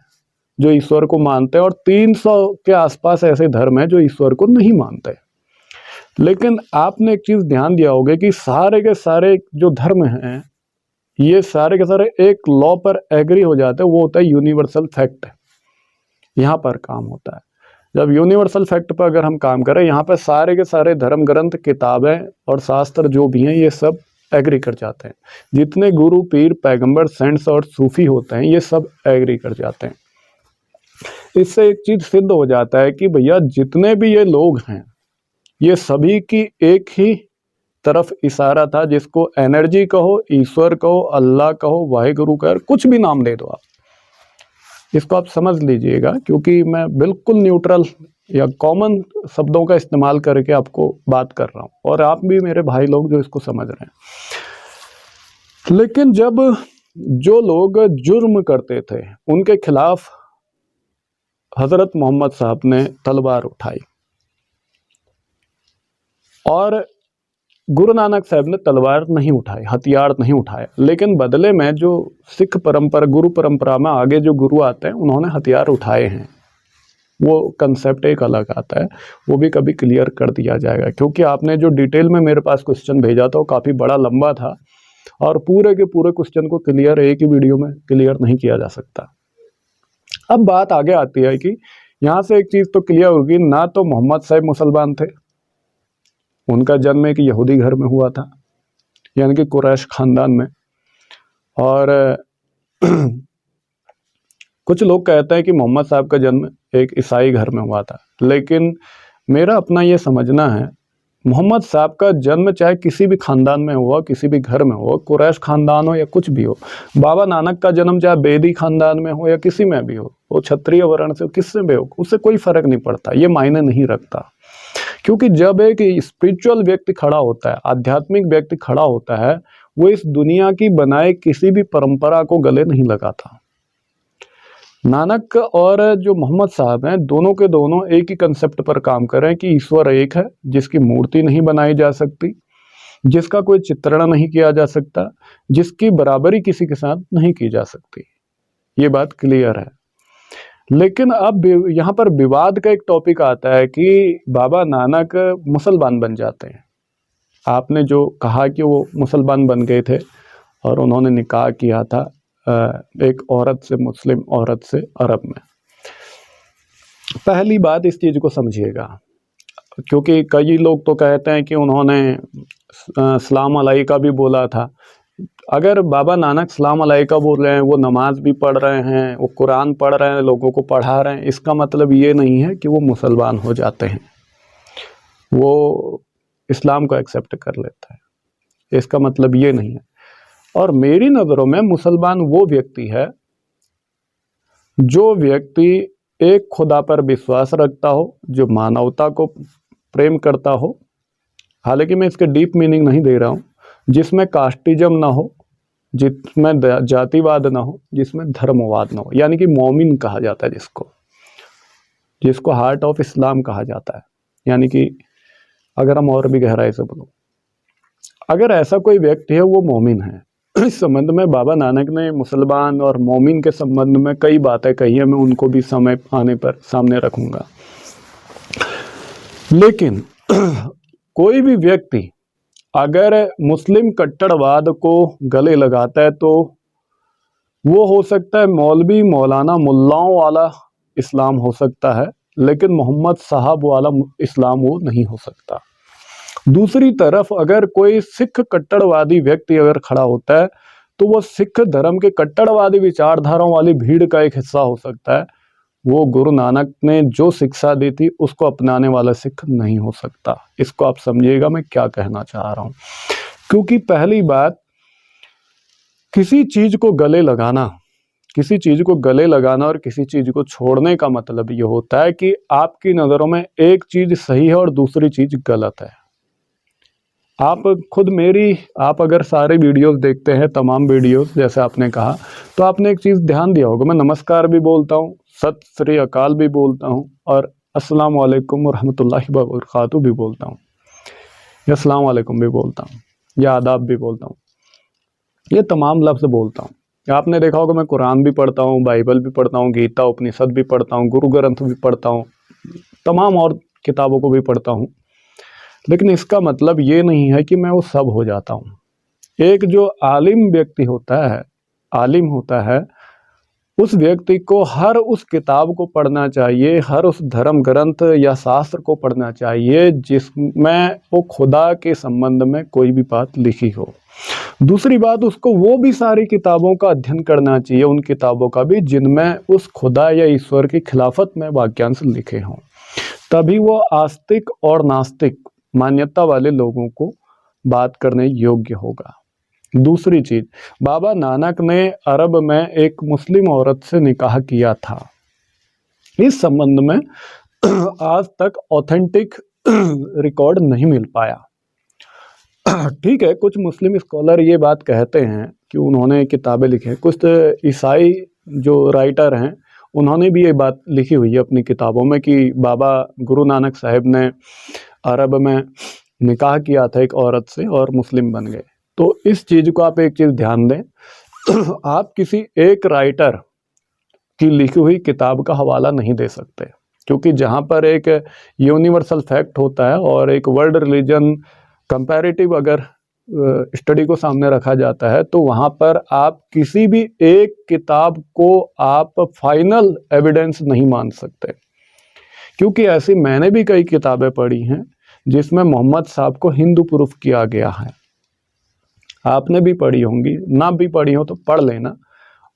जो ईश्वर को मानते हैं, और 300 के आसपास ऐसे धर्म हैं जो ईश्वर को नहीं मानते। लेकिन आपने एक चीज़ ध्यान दिया होगा कि सारे के सारे जो धर्म हैं ये सारे के सारे एक लॉ पर एग्री हो जाते हैं, वो होता है यूनिवर्सल फैक्ट। यहाँ पर काम होता है जब यूनिवर्सल फैक्ट पर अगर हम काम करें, यहाँ पर सारे के सारे धर्म ग्रंथ, किताबें और शास्त्र जो भी हैं ये सब एग्री कर जाते हैं। जितने गुरु, पीर, पैगंबर, सेंट्स और सूफी होते हैं ये सब एग्री कर जाते हैं। इससे एक चीज सिद्ध हो जाता है कि भैया जितने भी ये लोग हैं ये सभी की एक ही तरफ इशारा था, जिसको एनर्जी कहो, ईश्वर कहो, अल्लाह कहो, वाहिगुरु कहो, कुछ भी नाम दे दो आप, इसको आप समझ लीजिएगा, क्योंकि मैं बिल्कुल न्यूट्रल या कॉमन शब्दों का इस्तेमाल करके आपको बात कर रहा हूं, और आप भी मेरे भाई लोग जो इसको समझ रहे हैं। लेकिन जब जो लोग जुर्म करते थे उनके खिलाफ हजरत मोहम्मद साहब ने तलवार उठाई, और गुरु नानक साहब ने तलवार नहीं उठाई, हथियार नहीं उठाया, लेकिन बदले में जो सिख परंपरा, गुरु परंपरा में आगे जो गुरु आते हैं उन्होंने हथियार उठाए हैं। वो कंसेप्ट एक अलग आता है, वो भी कभी क्लियर कर दिया जाएगा, क्योंकि आपने जो डिटेल में मेरे पास क्वेश्चन भेजा था वो काफ़ी बड़ा लंबा था, और पूरे के पूरे क्वेश्चन को क्लियर एक ही वीडियो में क्लियर नहीं किया जा सकता। अब बात आगे आती है कि यहाँ से एक चीज़ तो क्लियर होगी, ना तो मोहम्मद साहब मुसलमान थे, उनका जन्म एक यहूदी घर में हुआ था, यानी कि कुरैश खानदान में। और कुछ लोग कहते हैं कि मोहम्मद साहब का जन्म एक ईसाई घर में हुआ था, लेकिन मेरा अपना ये समझना है मोहम्मद साहब का जन्म चाहे किसी भी खानदान में हुआ, किसी भी घर में हो, कुरैश खानदान हो या कुछ भी हो, बाबा नानक का जन्म चाहे बेदी खानदान में हो या किसी में भी हो, वो क्षत्रिय वर्ण से किससे भी हो, उससे कोई फर्क नहीं पड़ता, ये मायने नहीं रखता। क्योंकि जब एक स्पिरिचुअल व्यक्ति खड़ा होता है, आध्यात्मिक व्यक्ति खड़ा होता है, वो इस दुनिया की बनाए किसी भी परंपरा को गले नहीं लगाता। नानक और जो मोहम्मद साहब हैं, दोनों के दोनों एक ही कंसेप्ट पर काम कर रहे हैं कि ईश्वर एक है, जिसकी मूर्ति नहीं बनाई जा सकती, जिसका कोई चित्रण नहीं किया जा सकता, जिसकी बराबरी किसी के साथ नहीं की जा सकती। ये बात क्लियर है। लेकिन अब यहाँ पर विवाद का एक टॉपिक आता है कि बाबा नानक मुसलमान बन जाते हैं। आपने जो कहा कि वो मुसलमान बन गए थे और उन्होंने निकाह किया था एक औरत से, मुस्लिम औरत से, अरब में। पहली बात इस चीज़ को समझिएगा, क्योंकि कई लोग तो कहते हैं कि उन्होंने सलाम अलैका भी बोला था। अगर बाबा नानक सलाम अलैका बोल रहे हैं, वो नमाज भी पढ़ रहे हैं, वो कुरान पढ़ रहे हैं, लोगों को पढ़ा रहे हैं, इसका मतलब ये नहीं है कि वो मुसलमान हो जाते हैं, वो इस्लाम को एक्सेप्ट कर लेता है। इसका मतलब ये नहीं है। और मेरी नज़रों में मुसलमान वो व्यक्ति है जो व्यक्ति एक खुदा पर विश्वास रखता हो, जो मानवता को प्रेम करता हो, हालांकि मैं इसके डीप मीनिंग नहीं दे रहा हूँ, जिसमें कास्टिज्म ना हो, जिसमें जातिवाद ना हो, जिसमें धर्मवाद ना हो, यानी कि मोमिन कहा जाता है जिसको हार्ट ऑफ इस्लाम कहा जाता है। यानी कि अगर हम और भी गहराई से बोलो, अगर ऐसा कोई व्यक्ति है वो मोमिन है। इस संबंध में बाबा नानक ने मुसलमान और मोमिन के संबंध में कई बातें कही है, मैं उनको भी समय आने पर सामने रखूंगा। लेकिन कोई भी व्यक्ति अगर मुस्लिम कट्टरवाद को गले लगाता है तो वो हो सकता है मौलवी मौलाना मुल्लाओं वाला इस्लाम हो सकता है, लेकिन मोहम्मद साहब वाला इस्लाम वो नहीं हो सकता। दूसरी तरफ अगर कोई सिख कट्टरवादी व्यक्ति अगर खड़ा होता है तो वो सिख धर्म के कट्टरवादी विचारधाराओं वाली भीड़ का एक हिस्सा हो सकता है। वो गुरु नानक ने जो शिक्षा दी थी उसको अपनाने वाला सिख नहीं हो सकता। इसको आप समझिएगा मैं क्या कहना चाह रहा हूँ। क्योंकि पहली बात, किसी चीज को गले लगाना और किसी चीज को छोड़ने का मतलब ये होता है कि आपकी नजरों में एक चीज सही है और दूसरी चीज गलत है। आप अगर सारे वीडियोस देखते हैं, तमाम वीडियोस जैसे आपने कहा, तो आपने एक चीज़ ध्यान दिया होगा, मैं नमस्कार भी बोलता हूँ, सत श्री अकाल भी बोलता हूँ, और अस्सलाम वालेकुम व रहमतुल्लाहि व बरकातहू भी बोलता हूँ, या अस्सलाम वालेकुम भी बोलता हूँ, या आदाब भी बोलता हूँ। ये तमाम लफ्ज़ बोलता हूँ। आपने देखा होगा मैं कुरान भी पढ़ता हूँ, बाइबल भी पढ़ता हूँ, गीता उपनिषद भी पढ़ता हूँ, गुरु ग्रंथ भी पढ़ता हूँ, तमाम और किताबों को भी पढ़ता हूँ। लेकिन इसका मतलब ये नहीं है कि मैं वो सब हो जाता हूँ। एक जो आलिम व्यक्ति होता है, उस व्यक्ति को हर उस किताब को पढ़ना चाहिए, हर उस धर्म ग्रंथ या शास्त्र को पढ़ना चाहिए जिसमें वो खुदा के संबंध में कोई भी बात लिखी हो। दूसरी बात, उसको वो भी सारी किताबों का अध्ययन करना चाहिए, उन किताबों का भी जिनमें उस खुदा या ईश्वर की खिलाफत में वाक्यांश लिखे हों। तभी वो आस्तिक और नास्तिक मान्यता वाले लोगों को बात करने योग्य होगा। दूसरी चीज, बाबा नानक ने अरब में एक मुस्लिम औरत से निकाह किया था। इस संबंध में आज तक ऑथेंटिक रिकॉर्ड नहीं मिल पाया। ठीक है, कुछ मुस्लिम स्कॉलर ये बात कहते हैं कि उन्होंने किताबें लिखी हैं, कुछ ईसाई जो राइटर हैं उन्होंने भी ये बात लिखी हुई है अपनी किताबों में कि बाबा गुरु नानक साहब ने अरब में निकाह किया था एक औरत से और मुस्लिम बन गए। तो इस चीज़ को आप एक चीज़ ध्यान दें, आप किसी एक राइटर की लिखी हुई किताब का हवाला नहीं दे सकते, क्योंकि जहाँ पर एक यूनिवर्सल फैक्ट होता है और एक वर्ल्ड रिलीजन कंपैरेटिव अगर स्टडी को सामने रखा जाता है, तो वहाँ पर आप किसी भी एक किताब को आप फाइनल एविडेंस नहीं मान सकते। क्योंकि ऐसी मैंने भी कई किताबें पढ़ी हैं जिसमें मोहम्मद साहब को हिंदू प्रूफ किया गया है। आपने भी पढ़ी होंगी, ना भी पढ़ी हो तो पढ़ लेना।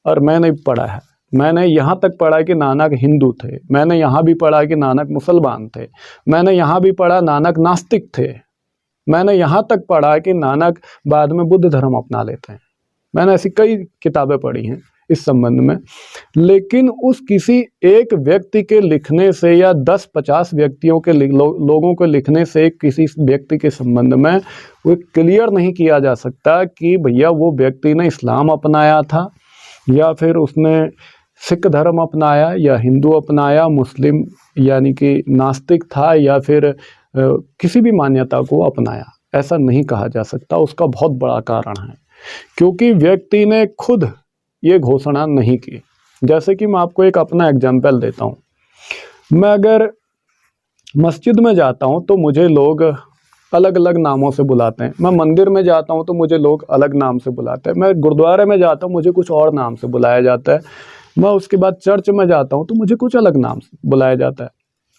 और मैंने पढ़ा है, मैंने यहाँ तक पढ़ा कि नानक हिंदू थे, मैंने यहाँ भी पढ़ा कि नानक मुसलमान थे, मैंने यहाँ भी पढ़ा नानक नास्तिक थे, मैंने यहाँ तक पढ़ा कि नानक बाद में बुद्ध धर्म अपना लेते हैं। मैंने ऐसी कई किताबें पढ़ी हैं इस संबंध में। लेकिन उस किसी एक व्यक्ति के लिखने से या 10-50 व्यक्तियों के लोगों के लिखने से किसी व्यक्ति के संबंध में वो क्लियर नहीं किया जा सकता कि भैया वो व्यक्ति ने इस्लाम अपनाया था या फिर उसने सिख धर्म अपनाया या हिंदू अपनाया, मुस्लिम यानी कि नास्तिक था या फिर किसी भी मान्यता को अपनाया। ऐसा नहीं कहा जा सकता। उसका बहुत बड़ा कारण है क्योंकि व्यक्ति ने खुद ये घोषणा नहीं की। जैसे कि मैं आपको एक अपना एग्जाम्पल देता हूँ। मैं अगर मस्जिद में जाता हूँ तो मुझे लोग अलग अलग नामों से बुलाते हैं। मैं मंदिर में जाता हूँ तो मुझे लोग अलग नाम से बुलाते हैं। मैं गुरुद्वारे में जाता हूँ, मुझे कुछ और नाम से बुलाया जाता है। मैं उसके बाद चर्च में जाता हूँ तो मुझे कुछ अलग नाम से बुलाया जाता है।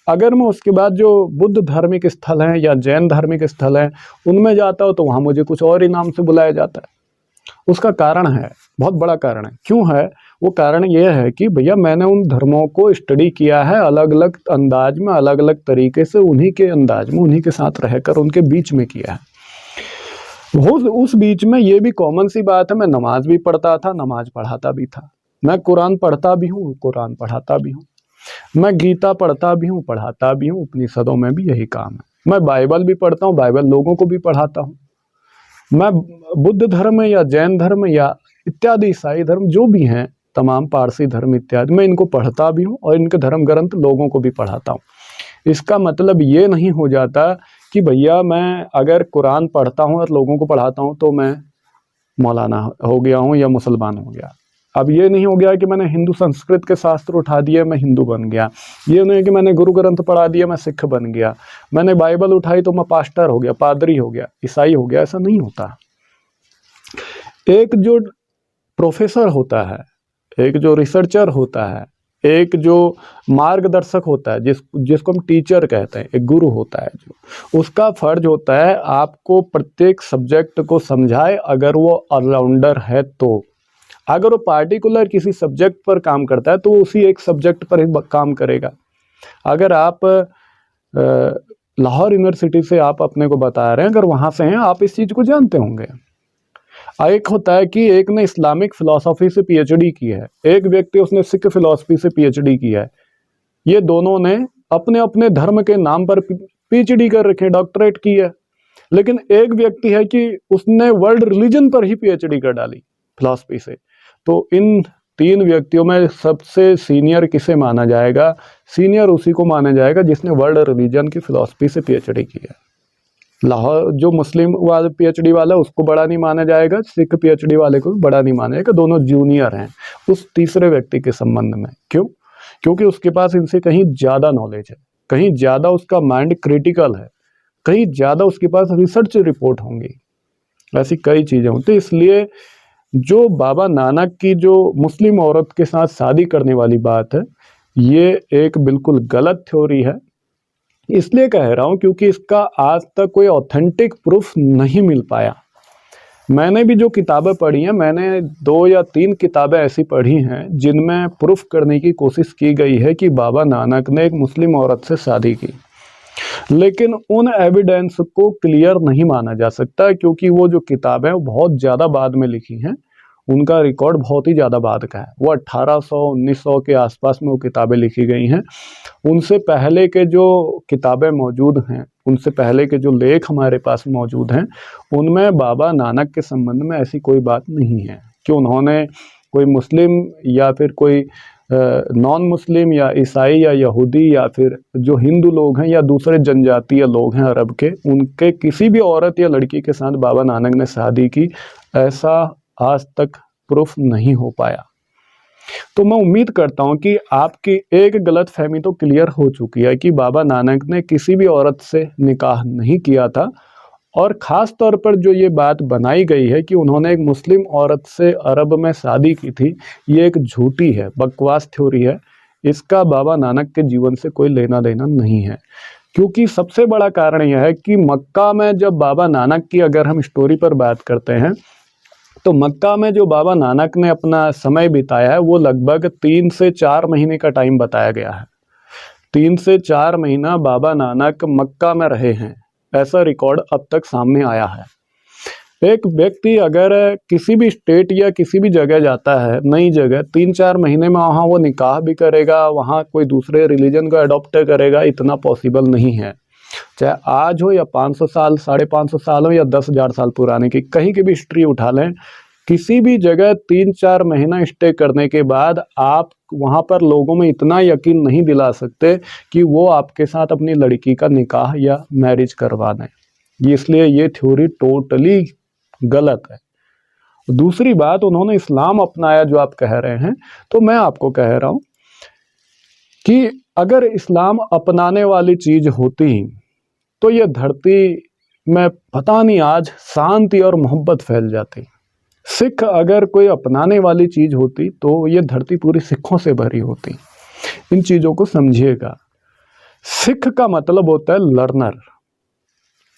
अगर मैं उसके बाद जो बुद्ध धार्मिक स्थल हैं या जैन धार्मिक स्थल हैं उनमें जाता हूँ तो वहाँ मुझे कुछ और ही नाम से बुलाया जाता है। उसका कारण है, बहुत बड़ा कारण है। क्यों है? वो कारण ये है कि भैया मैंने उन धर्मों को स्टडी किया है अलग अलग अंदाज में, अलग अलग तरीके से, उन्हीं के अंदाज में, उन्हीं के साथ रहकर उनके बीच में किया है। वो उस बीच में ये भी कॉमन सी बात है, मैं नमाज भी पढ़ता था, नमाज पढ़ाता भी था। मैं कुरान पढ़ता भी हूँ, कुरान पढ़ाता भी हूँ। मैं गीता पढ़ता भी हूँ, पढ़ाता भी हूँ। उपनिषदों में भी यही काम है। मैं बाइबल भी पढ़ता हूँ, बाइबल लोगों को भी पढ़ाता हूँ। मैं बुद्ध धर्म या जैन धर्म या इत्यादि ईसाई धर्म जो भी हैं, तमाम पारसी धर्म इत्यादि, मैं इनको पढ़ता भी हूँ और इनके धर्म ग्रंथ लोगों को भी पढ़ाता हूँ। इसका मतलब ये नहीं हो जाता कि भैया मैं अगर कुरान पढ़ता हूँ और लोगों को पढ़ाता हूँ तो मैं मौलाना हो गया हूँ या मुसलमान हो गया। अब ये नहीं हो गया कि मैंने हिंदू संस्कृत के शास्त्र उठा दिए मैं हिंदू बन गया। ये नहीं है कि मैंने गुरु ग्रंथ पढ़ा दिया मैं सिख बन गया। मैंने बाइबल उठाई तो मैं पास्टर हो गया, पादरी हो गया, ईसाई हो गया। ऐसा नहीं होता। एक जो प्रोफेसर होता है, एक जो रिसर्चर होता है, एक जो मार्गदर्शक होता है, जिसको हम टीचर कहते हैं, एक गुरु होता है, जो उसका फर्ज होता है आपको प्रत्येक सब्जेक्ट को समझाए। अगर वो ऑलराउंडर है तो, अगर वो पार्टिकुलर किसी सब्जेक्ट पर काम करता है तो वो उसी एक सब्जेक्ट पर ही काम करेगा। अगर आप लाहौर यूनिवर्सिटी से आप अपने को बता रहे हैं, अगर वहाँ से हैं, आप इस चीज़ को जानते होंगे। एक होता है कि एक ने इस्लामिक फिलॉसफी से पीएचडी की है, एक व्यक्ति उसने सिख फिलॉसफी से पीएचडी की है। ये दोनों ने अपने अपने धर्म के नाम पर पीएचडी कर रखे, डॉक्टरेट की है। लेकिन एक व्यक्ति है कि उसने वर्ल्ड रिलीजन पर ही पीएचडी कर डाली फिलॉसफी से। तो इन तीन व्यक्तियों में सबसे सीनियर किसे माना जाएगा? सीनियर उसी को माना जाएगा जिसने वर्ल्ड रिलीजन की फिलॉसफी से पीएचडी की है। लाहौर जो मुस्लिम वाले पीएचडी वाला उसको बड़ा नहीं माना जाएगा, सिख पीएचडी वाले को भी बड़ा नहीं माना जाएगा। दोनों जूनियर हैं उस तीसरे व्यक्ति के संबंध में। क्यों? क्योंकि उसके पास इनसे कहीं ज़्यादा नॉलेज है, कहीं ज़्यादा उसका माइंड क्रिटिकल है, कहीं ज़्यादा उसके पास रिसर्च रिपोर्ट होंगी। ऐसी कई चीज़ें होती। इसलिए जो बाबा नानक की जो मुस्लिम औरत के साथ शादी करने वाली बात है, ये एक बिल्कुल गलत थ्योरी है। इसलिए कह रहा हूँ क्योंकि इसका आज तक कोई ऑथेंटिक प्रूफ नहीं मिल पाया। मैंने भी जो किताबें पढ़ी हैं, मैंने 2 या 3 किताबें ऐसी पढ़ी हैं जिनमें प्रूफ करने की कोशिश की गई है कि बाबा नानक ने एक मुस्लिम औरत से शादी की। लेकिन उन एविडेंस को क्लियर नहीं माना जा सकता क्योंकि वो जो किताबें वो बहुत ज़्यादा बाद में लिखी हैं, उनका रिकॉर्ड बहुत ही ज़्यादा बाद का है। वो 1800-1900 के आसपास में वो किताबें लिखी गई हैं। उनसे पहले के जो किताबें मौजूद हैं, उनसे पहले के जो लेख हमारे पास मौजूद हैं, उनमें बाबा नानक के संबंध में ऐसी कोई बात नहीं है कि उन्होंने कोई मुस्लिम या फिर कोई नॉन मुस्लिम या ईसाई या यहूदी या फिर जो हिंदू लोग हैं या दूसरे जनजातीय लोग हैं अरब के, उनके किसी भी औरत या लड़की के साथ बाबा नानक ने शादी की, ऐसा आज तक प्रूफ नहीं हो पाया। तो मैं उम्मीद करता हूं कि आपकी एक गलतफहमी तो क्लियर हो चुकी है कि बाबा नानक ने किसी भी औरत से निकाह नहीं किया था। और ख़ास तौर पर जो ये बात बनाई गई है कि उन्होंने एक मुस्लिम औरत से अरब में शादी की थी, ये एक झूठी है, बकवास थ्योरी है। इसका बाबा नानक के जीवन से कोई लेना देना नहीं है। क्योंकि सबसे बड़ा कारण यह है कि मक्का में जब बाबा नानक की अगर हम स्टोरी पर बात करते हैं तो मक्का में जो बाबा नानक ने अपना समय बिताया है वो लगभग 3 से 4 महीने का टाइम बताया गया है। 3 से 4 महीना बाबा नानक मक्का में रहे हैं, ऐसा रिकॉर्ड अब तक सामने आया है। एक व्यक्ति अगर किसी भी स्टेट या किसी भी जगह जाता है, नई जगह, 3-4 महीने में वहाँ वो निकाह भी करेगा, वहाँ कोई दूसरे रिलीजन को अडॉप्ट करेगा, इतना पॉसिबल नहीं है। चाहे आज हो या 500 साल, 550 साल हो या 10,000 साल पुराने की कहीं की भी हिस्ट्री उठा लें, किसी भी जगह 3-4 महीना स्टे करने के बाद आप वहाँ पर लोगों में इतना यकीन नहीं दिला सकते कि वो आपके साथ अपनी लड़की का निकाह या मैरिज करवा दें। इसलिए ये थ्योरी टोटली गलत है। दूसरी बात, उन्होंने इस्लाम अपनाया जो आप कह रहे हैं, तो मैं आपको कह रहा हूँ कि अगर इस्लाम अपनाने वाली चीज़ होती तो ये धरती में पता नहीं आज शांति और मोहब्बत फैल जाती। सिख अगर कोई अपनाने वाली चीज होती तो ये धरती पूरी सिखों से भरी होती। इन चीजों को समझिएगा। सिख का मतलब होता है लर्नर,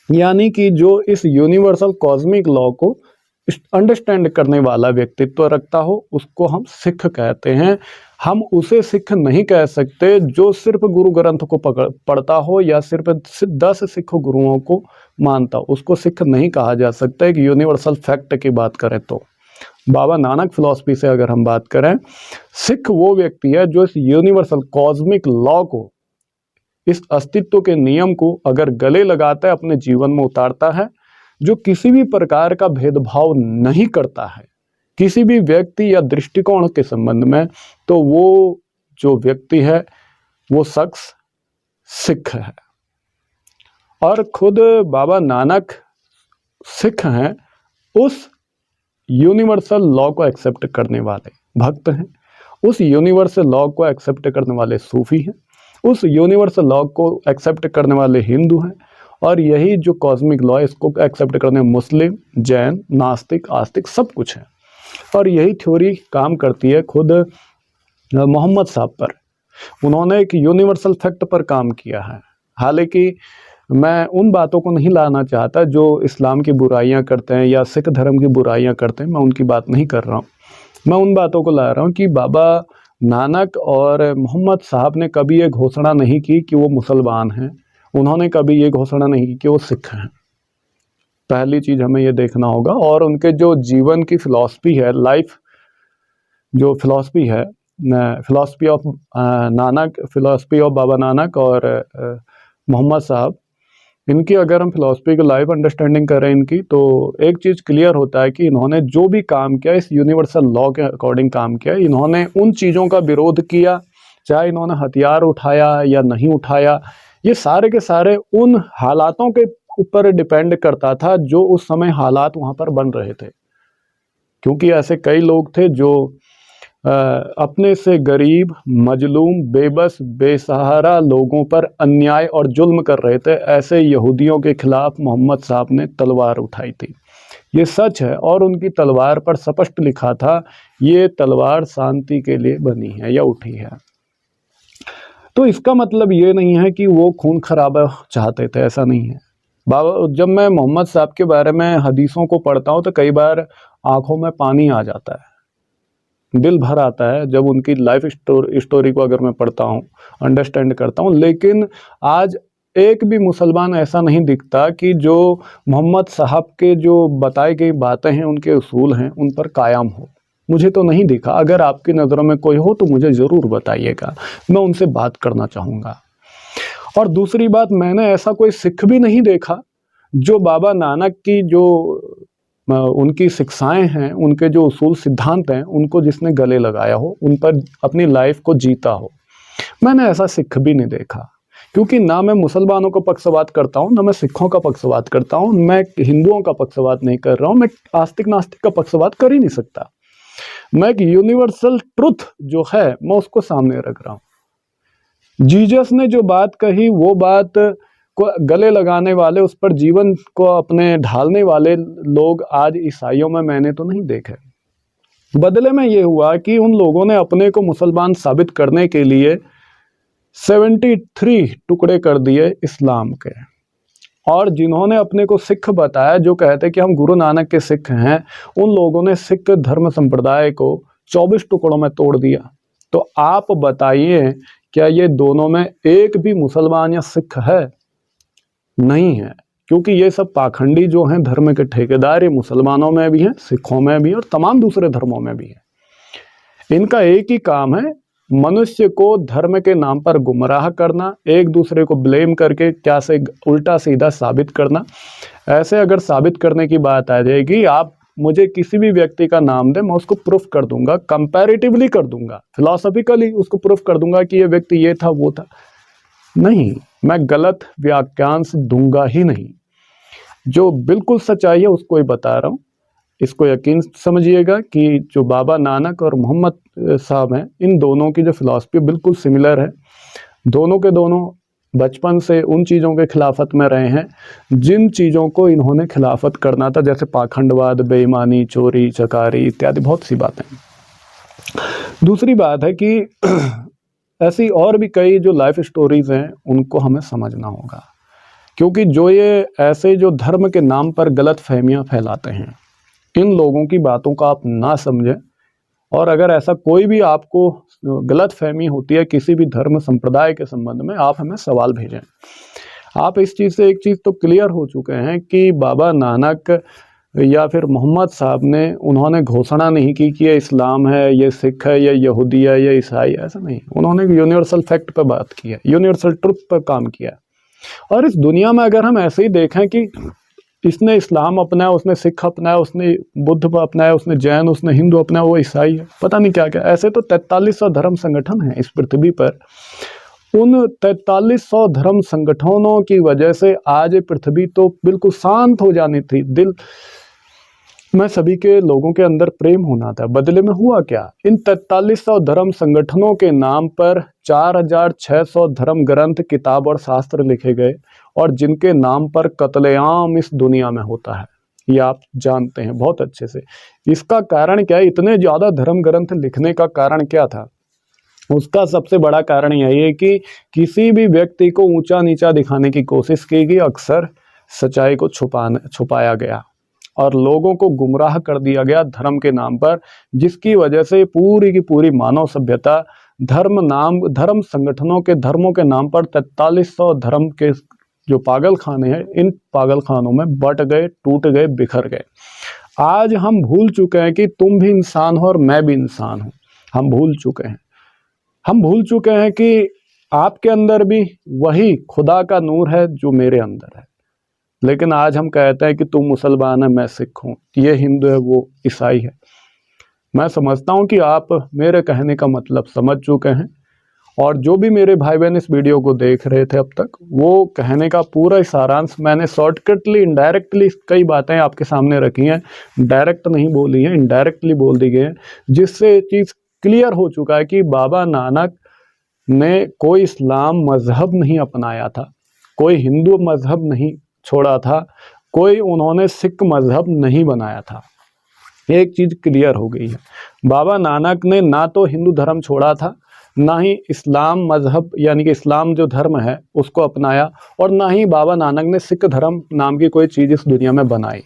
यानी कि जो इस यूनिवर्सल कॉस्मिक लॉ को अंडरस्टैंड करने वाला व्यक्तित्व रखता हो, उसको हम सिख कहते हैं। हम उसे सिख नहीं कह सकते जो सिर्फ गुरु ग्रंथ को पढ़ता हो या सिर्फ 10 सिख गुरुओं को मानता हो, उसको सिख नहीं कहा जा सकता। एक यूनिवर्सल फैक्ट की बात करें तो बाबा नानक फिलॉसफी से अगर हम बात करें, सिख वो व्यक्ति है जो इस यूनिवर्सल कॉस्मिक लॉ को, इस अस्तित्व के नियम को अगर गले लगाता है, अपने जीवन में उतारता है, जो किसी भी प्रकार का भेदभाव नहीं करता है किसी भी व्यक्ति या दृष्टिकोण के संबंध में, तो वो जो व्यक्ति है वो शख्स सिख है। और खुद बाबा नानक सिख हैं, उस यूनिवर्सल लॉ को एक्सेप्ट करने वाले भक्त हैं, उस यूनिवर्सल लॉ को एक्सेप्ट करने वाले सूफी हैं, उस यूनिवर्सल लॉ को एक्सेप्ट करने वाले हिंदू हैं, और यही जो कॉस्मिक लॉ है इसको एक्सेप्ट करने मुस्लिम, जैन, नास्तिक, आस्तिक सब कुछ है। और यही थ्योरी काम करती है खुद मोहम्मद साहब पर। उन्होंने एक यूनिवर्सल फैक्ट पर काम किया है। हालांकि मैं उन बातों को नहीं लाना चाहता जो इस्लाम की बुराइयां करते हैं या सिख धर्म की बुराइयां करते हैं, मैं उनकी बात नहीं कर रहा हूँ। मैं उन बातों को ला रहा हूँ कि बाबा नानक और मोहम्मद साहब ने कभी ये घोषणा नहीं की कि वो मुसलमान हैं, उन्होंने कभी ये घोषणा नहीं की कि वो सिख हैं। पहली चीज़ हमें ये देखना होगा। और उनके जो जीवन की फिलॉसफी है, लाइफ जो फिलॉसफी है, philosophy of Nanak, philosophy of Baba Nanak और मोहम्मद साहब, इनकी अगर हम फिलॉसफी की लाइफ अंडरस्टैंडिंग करें इनकी, तो एक चीज़ क्लियर होता है कि इन्होंने जो भी काम किया इस यूनिवर्सल लॉ के अकॉर्डिंग काम किया। इन्होंने उन चीज़ों का विरोध किया, चाहे इन्होंने हथियार उठाया या नहीं उठाया, ये सारे के सारे उन हालातों के ऊपर डिपेंड करता था जो उस समय हालात वहाँ पर बन रहे थे। क्योंकि ऐसे कई लोग थे जो अपने से गरीब, मजलूम, बेबस, बेसहारा लोगों पर अन्याय और जुल्म कर रहे थे। ऐसे यहूदियों के खिलाफ मोहम्मद साहब ने तलवार उठाई थी, ये सच है। और उनकी तलवार पर स्पष्ट लिखा था, ये तलवार शांति के लिए बनी है या उठी है। तो इसका मतलब ये नहीं है कि वो खून खराबा चाहते थे, ऐसा नहीं है। बाबा, जब मैं मोहम्मद साहब के बारे में हदीसों को पढ़ता हूँ तो कई बार आंखों में पानी आ जाता है, दिल भर आता है जब उनकी लाइफ स्टोरी को अगर मैं पढ़ता हूँ, अंडरस्टैंड करता हूँ। लेकिन आज एक भी मुसलमान ऐसा नहीं दिखता कि जो मोहम्मद साहब के जो बताई गई बातें हैं, उनके उसूल हैं, उन पर कायम हो। मुझे तो नहीं दिखा। अगर आपकी नज़रों में कोई हो तो मुझे ज़रूर बताइएगा, मैं उनसे बात करना चाहूँगा। और दूसरी बात, मैंने ऐसा कोई सिख भी नहीं देखा जो बाबा नानक की जो उनकी शिक्षाएं हैं, उनके जो उसूल सिद्धांत हैं, उनको जिसने गले लगाया हो, उन पर अपनी लाइफ को जीता हो। मैंने ऐसा सिख भी नहीं देखा। क्योंकि ना मैं मुसलमानों का पक्षपात करता हूँ, ना मैं सिखों का पक्षपात करता हूँ, मैं हिंदुओं का पक्षपात नहीं कर रहा हूँ, मैं आस्तिक नास्तिक का पक्षपात कर ही नहीं सकता। मैं एक यूनिवर्सल ट्रुथ जो है मैं उसको सामने रख रहा हूँ। जीसस ने जो बात कही, वो बात को गले लगाने वाले, उस पर जीवन को अपने ढालने वाले लोग आज ईसाइयों में मैंने तो नहीं देखे। बदले में ये हुआ कि उन लोगों ने अपने को मुसलमान साबित करने के लिए 73 टुकड़े कर दिए इस्लाम के। और जिन्होंने अपने को सिख बताया, जो कहते कि हम गुरु नानक के सिख हैं, उन लोगों ने सिख धर्म संप्रदाय को 24 टुकड़ों में तोड़ दिया। तो आप बताइए, क्या ये दोनों में एक भी मुसलमान या सिख है? नहीं है। क्योंकि ये सब पाखंडी जो हैं, धर्म के ठेकेदार, ये मुसलमानों में भी हैं, सिखों में भी, और तमाम दूसरे धर्मों में भी है। इनका एक ही काम है, मनुष्य को धर्म के नाम पर गुमराह करना, एक दूसरे को ब्लेम करके क्या से उल्टा सीधा साबित करना। ऐसे अगर साबित करने की बात आ जाएगी, आप मुझे किसी भी व्यक्ति का नाम दे, मैं उसको प्रूफ कर दूंगा, कंपैरेटिवली कर दूंगा, फिलॉसफिकली उसको प्रूफ कर दूंगा कि ये व्यक्ति ये था वो था। नहीं, मैं गलत व्याख्यांश दूंगा ही नहीं। जो बिल्कुल सच्चाई है उसको ही बता रहा हूँ। इसको यकीन समझिएगा कि जो बाबा नानक और मोहम्मद साहब हैं, इन दोनों की जो फिलॉसफी बिल्कुल सिमिलर है। दोनों के दोनों बचपन से उन चीज़ों के खिलाफत में रहे हैं जिन चीज़ों को इन्होंने खिलाफत करना था, जैसे पाखंडवाद, बेईमानी, चोरी चकारी इत्यादि बहुत सी बातें। दूसरी बात है कि ऐसी और भी कई जो लाइफ स्टोरीज हैं उनको हमें समझना होगा, क्योंकि जो ये ऐसे जो धर्म के नाम पर गलत फहमियाँ फैलाते हैं, इन लोगों की बातों का आप ना समझें। और अगर ऐसा कोई भी आपको गलत फहमी होती है किसी भी धर्म संप्रदाय के संबंध में, आप हमें सवाल भेजें। आप इस चीज़ से एक चीज़ तो क्लियर हो चुके हैं कि बाबा नानक या फिर मोहम्मद साहब ने उन्होंने घोषणा नहीं की कि ये इस्लाम है, ये सिख है, ये यहूदी है, ये ईसाई, ऐसा नहीं। उन्होंने यूनिवर्सल फैक्ट पर बात की है, यूनिवर्सल ट्रुथ पर काम किया। और इस दुनिया में अगर हम ऐसे ही देखें कि इसने इस्लाम अपनाया, उसने सिख अपनाया, उसने बुद्ध अपनाया, उसने जैन, उसने हिंदू अपनाया, वो ईसाई है, पता नहीं क्या क्या, ऐसे तो 4300 धर्म संगठन हैं इस पृथ्वी पर। उन 4300 धर्म संगठनों की वजह से आज ये पृथ्वी तो बिल्कुल शांत हो जानी थी, दिल में सभी के लोगों के अंदर प्रेम होना था। बदले में हुआ क्या? इन 4300 धर्म संगठनों के नाम पर 4600 धर्म ग्रंथ, किताब और शास्त्र लिखे गए, और जिनके नाम पर कत्लेआम इस दुनिया में होता है, ये आप जानते हैं बहुत अच्छे से। इसका कारण क्या है? इतने ज़्यादा धर्म ग्रंथ लिखने का कारण क्या था? उसका सबसे बड़ा कारण यही है कि किसी भी व्यक्ति को ऊंचा नीचा दिखाने की कोशिश की गई, अक्सर सच्चाई को छुपाया गया और लोगों को गुमराह कर दिया गया धर्म के नाम पर, जिसकी वजह से पूरी की पूरी मानव सभ्यता धर्म संगठनों के धर्मों के नाम पर 4300 धर्म के जो पागल खाने हैं, इन पागल खानों में बट गए, टूट गए, बिखर गए। आज हम भूल चुके हैं कि तुम भी इंसान हो और मैं भी इंसान हूँ। हम भूल चुके हैं। हम भूल चुके हैं कि आपके अंदर भी वही खुदा का नूर है जो मेरे अंदर है। लेकिन आज हम कहते हैं कि तू मुसलमान है, मैं सिख हूँ, ये हिंदू है, वो ईसाई है। मैं समझता हूँ कि आप मेरे कहने का मतलब समझ चुके हैं, और जो भी मेरे भाई बहन इस वीडियो को देख रहे थे अब तक, वो कहने का पूरा सारांश मैंने शॉर्टकटली, इनडायरेक्टली कई बातें आपके सामने रखी हैं। डायरेक्ट नहीं बोली हैं, इनडायरेक्टली बोल दी गई हैं, जिससे चीज़ क्लियर हो चुका है कि बाबा नानक ने कोई इस्लाम मजहब नहीं अपनाया था, कोई हिंदू मजहब नहीं छोड़ा था, कोई उन्होंने सिख मजहब नहीं बनाया था। एक चीज़ क्लियर हो गई है, बाबा नानक ने ना तो हिंदू धर्म छोड़ा था, ना ही इस्लाम मजहब यानी कि इस्लाम जो धर्म है उसको अपनाया, और ना ही बाबा नानक ने सिख धर्म नाम की कोई चीज़ इस दुनिया में बनाई।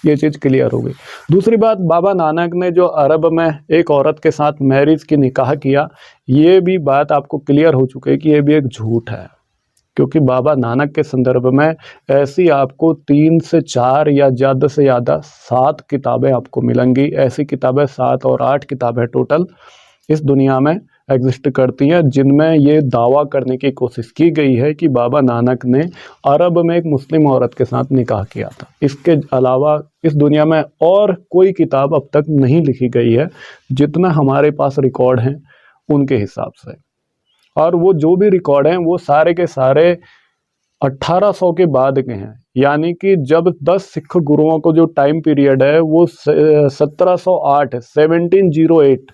ये चीज़ क्लियर हो गई। दूसरी बात, बाबा नानक ने जो अरब में एक औरत के साथ मैरिज की निकाह किया, ये भी बात आपको क्लियर हो चुकी है कि ये भी एक झूठ है, क्योंकि बाबा नानक के संदर्भ में ऐसी आपको 3 से 4 या ज़्यादा से ज़्यादा 7 किताबें आपको मिलेंगी। ऐसी किताबें 7 और 8 किताबें टोटल इस दुनिया में एग्जिस्ट करती हैं, जिनमें ये दावा करने की कोशिश की गई है कि बाबा नानक ने अरब में एक मुस्लिम औरत के साथ निकाह किया था। इसके अलावा इस दुनिया में और कोई किताब अब तक नहीं लिखी गई है, जितना हमारे पास रिकॉर्ड हैं उनके हिसाब से। और वो जो भी रिकॉर्ड हैं वो सारे के सारे 1800 के बाद के हैं, यानी कि जब 10 सिख गुरुओं को जो टाइम पीरियड है वो 1708 1708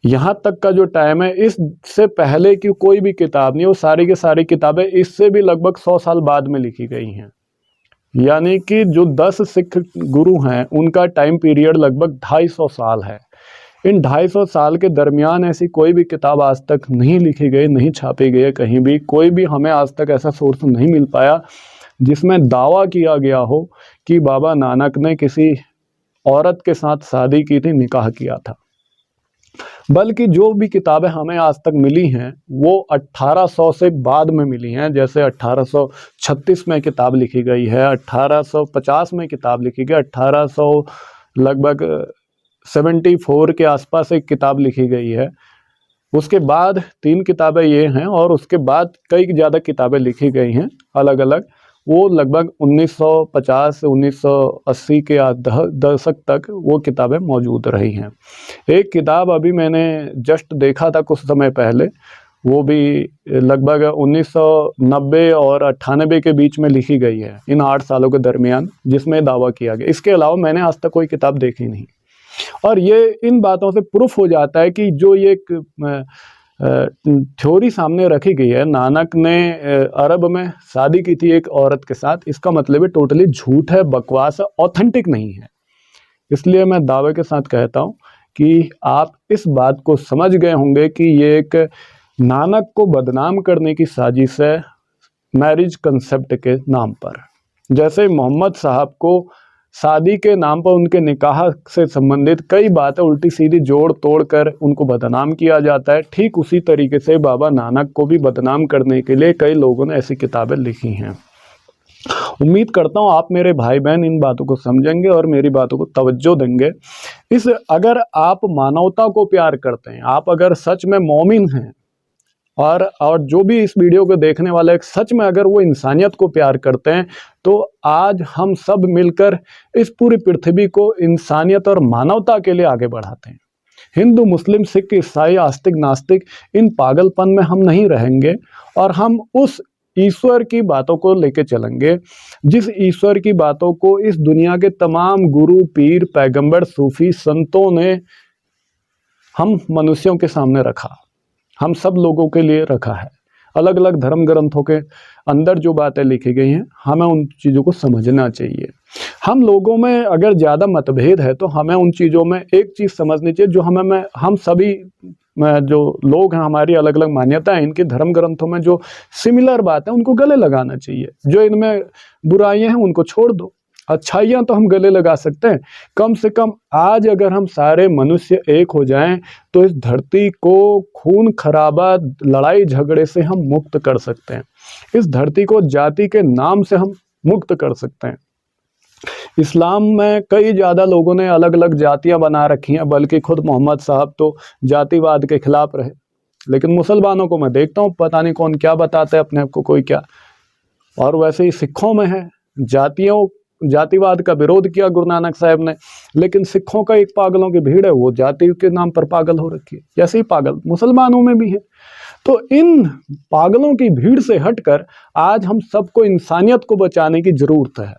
यहाँ तक का जो टाइम है, इससे पहले की कोई भी किताब नहीं। वो सारी की सारी किताबें इससे भी लगभग 100 साल बाद में लिखी गई हैं। यानी कि जो 10 सिख गुरु हैं उनका टाइम पीरियड लगभग 250 साल है। इन 250 साल के दरमियान ऐसी कोई भी किताब आज तक नहीं लिखी गई, नहीं छापी गई है कहीं भी। कोई भी हमें आज तक ऐसा सोर्स नहीं मिल पाया जिसमें दावा किया गया हो कि बाबा नानक ने किसी औरत के साथ शादी की थी, निकाह किया था। बल्कि जो भी किताबें हमें आज तक मिली हैं वो 1800 से बाद में मिली हैं। जैसे 1836 में किताब लिखी गई है, 1850 में किताब लिखी गई, 1800 लगभग 74 के आसपास एक किताब लिखी गई है। उसके बाद 3 किताबें ये हैं, और उसके बाद कई ज़्यादा किताबें लिखी गई हैं अलग अलग। वो लगभग 1950 से 1980 के दशक तक वो किताबें मौजूद रही हैं। एक किताब अभी मैंने जस्ट देखा था कुछ समय पहले, वो भी लगभग 1990 और 98 के बीच में लिखी गई है, इन 8 सालों के दरमियान, जिसमें दावा किया गया। इसके अलावा मैंने आज तक कोई किताब देखी नहीं। और ये इन बातों से प्रूफ हो जाता है कि जो ये थ्योरी सामने रखी गई है। नानक ने अरब में शादी की थी एक औरत के साथ, इसका मतलब है टोटली झूठ है, बकवास है, ऑथेंटिक नहीं है। इसलिए मैं दावे के साथ कहता हूँ कि आप इस बात को समझ गए होंगे कि ये एक नानक को बदनाम करने की साजिश है मैरिज कंसेप्ट के नाम पर। जैसे मोहम्मद साहब को शादी के नाम पर उनके निकाह से संबंधित कई बातें उल्टी सीधी जोड़ तोड़ कर उनको बदनाम किया जाता है, ठीक उसी तरीके से बाबा नानक को भी बदनाम करने के लिए कई लोगों ने ऐसी किताबें लिखी हैं। उम्मीद करता हूँ आप मेरे भाई बहन इन बातों को समझेंगे और मेरी बातों को तवज्जो देंगे। अगर आप मानवता को प्यार करते हैं, आप अगर सच में मोमिन हैं, और जो भी इस वीडियो को देखने वाले सच में अगर वो इंसानियत को प्यार करते हैं, तो आज हम सब मिलकर इस पूरी पृथ्वी को इंसानियत और मानवता के लिए आगे बढ़ाते हैं। हिंदू, मुस्लिम, सिख, ईसाई, आस्तिक, नास्तिक, इन पागलपन में हम नहीं रहेंगे और हम उस ईश्वर की बातों को लेके चलेंगे जिस ईश्वर की बातों को इस दुनिया के तमाम गुरु, पीर, पैगंबर, सूफी, संतों ने हम मनुष्यों के सामने रखा, हम सब लोगों के लिए रखा है। अलग अलग धर्म ग्रंथों के अंदर जो बातें लिखी गई हैं, हमें उन चीज़ों को समझना चाहिए। हम लोगों में अगर ज़्यादा मतभेद है तो हमें उन चीज़ों में एक चीज़ समझनी चाहिए, जो हम सभी जो लोग हैं, हमारी अलग अलग मान्यताएं, इनके धर्म ग्रंथों में जो सिमिलर बात है उनको गले लगाना चाहिए। जो इनमें बुराइयां हैं उनको छोड़ दो, अच्छाइयाँ तो हम गले लगा सकते हैं। कम से कम आज अगर हम सारे मनुष्य एक हो जाएं तो इस धरती को खून खराबा, लड़ाई झगड़े से हम मुक्त कर सकते हैं। इस धरती को जाति के नाम से हम मुक्त कर सकते हैं। इस्लाम में कई ज़्यादा लोगों ने अलग अलग जातियां बना रखी हैं, बल्कि खुद मोहम्मद साहब तो जातिवाद के खिलाफ रहे। लेकिन मुसलमानों को मैं देखता हूँ पता नहीं कौन क्या बताता है अपने आप को, कोई क्या। और वैसे ही सिखों में है, जातिवाद का विरोध किया गुरु नानक साहब ने, लेकिन सिखों का एक पागलों की भीड़ है, वो जाति के नाम पर पागल हो रखी है। जैसे ही पागल मुसलमानों में भी है। तो इन पागलों की भीड़ से हटकर आज हम सबको इंसानियत को बचाने की जरूरत है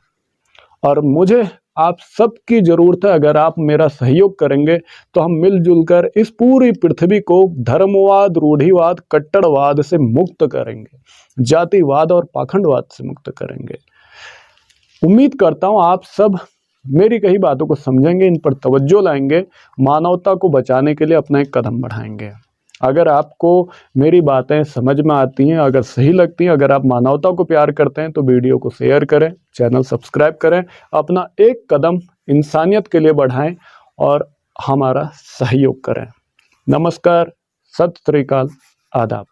और मुझे आप सबकी जरूरत है। अगर आप मेरा सहयोग करेंगे तो हम मिलजुल कर इस पूरी पृथ्वी को धर्मवाद, रूढ़िवाद, कट्टरवाद से मुक्त करेंगे, जातिवाद और पाखंडवाद से मुक्त करेंगे। उम्मीद करता हूं आप सब मेरी कही बातों को समझेंगे, इन पर तवज्जो लाएंगे, मानवता को बचाने के लिए अपना एक कदम बढ़ाएंगे। अगर आपको मेरी बातें समझ में आती हैं, अगर सही लगती हैं, अगर आप मानवता को प्यार करते हैं तो वीडियो को शेयर करें, चैनल सब्सक्राइब करें, अपना एक कदम इंसानियत के लिए बढ़ाएं और हमारा सहयोग करें। नमस्कार, सत श्री अकाल, आदाब।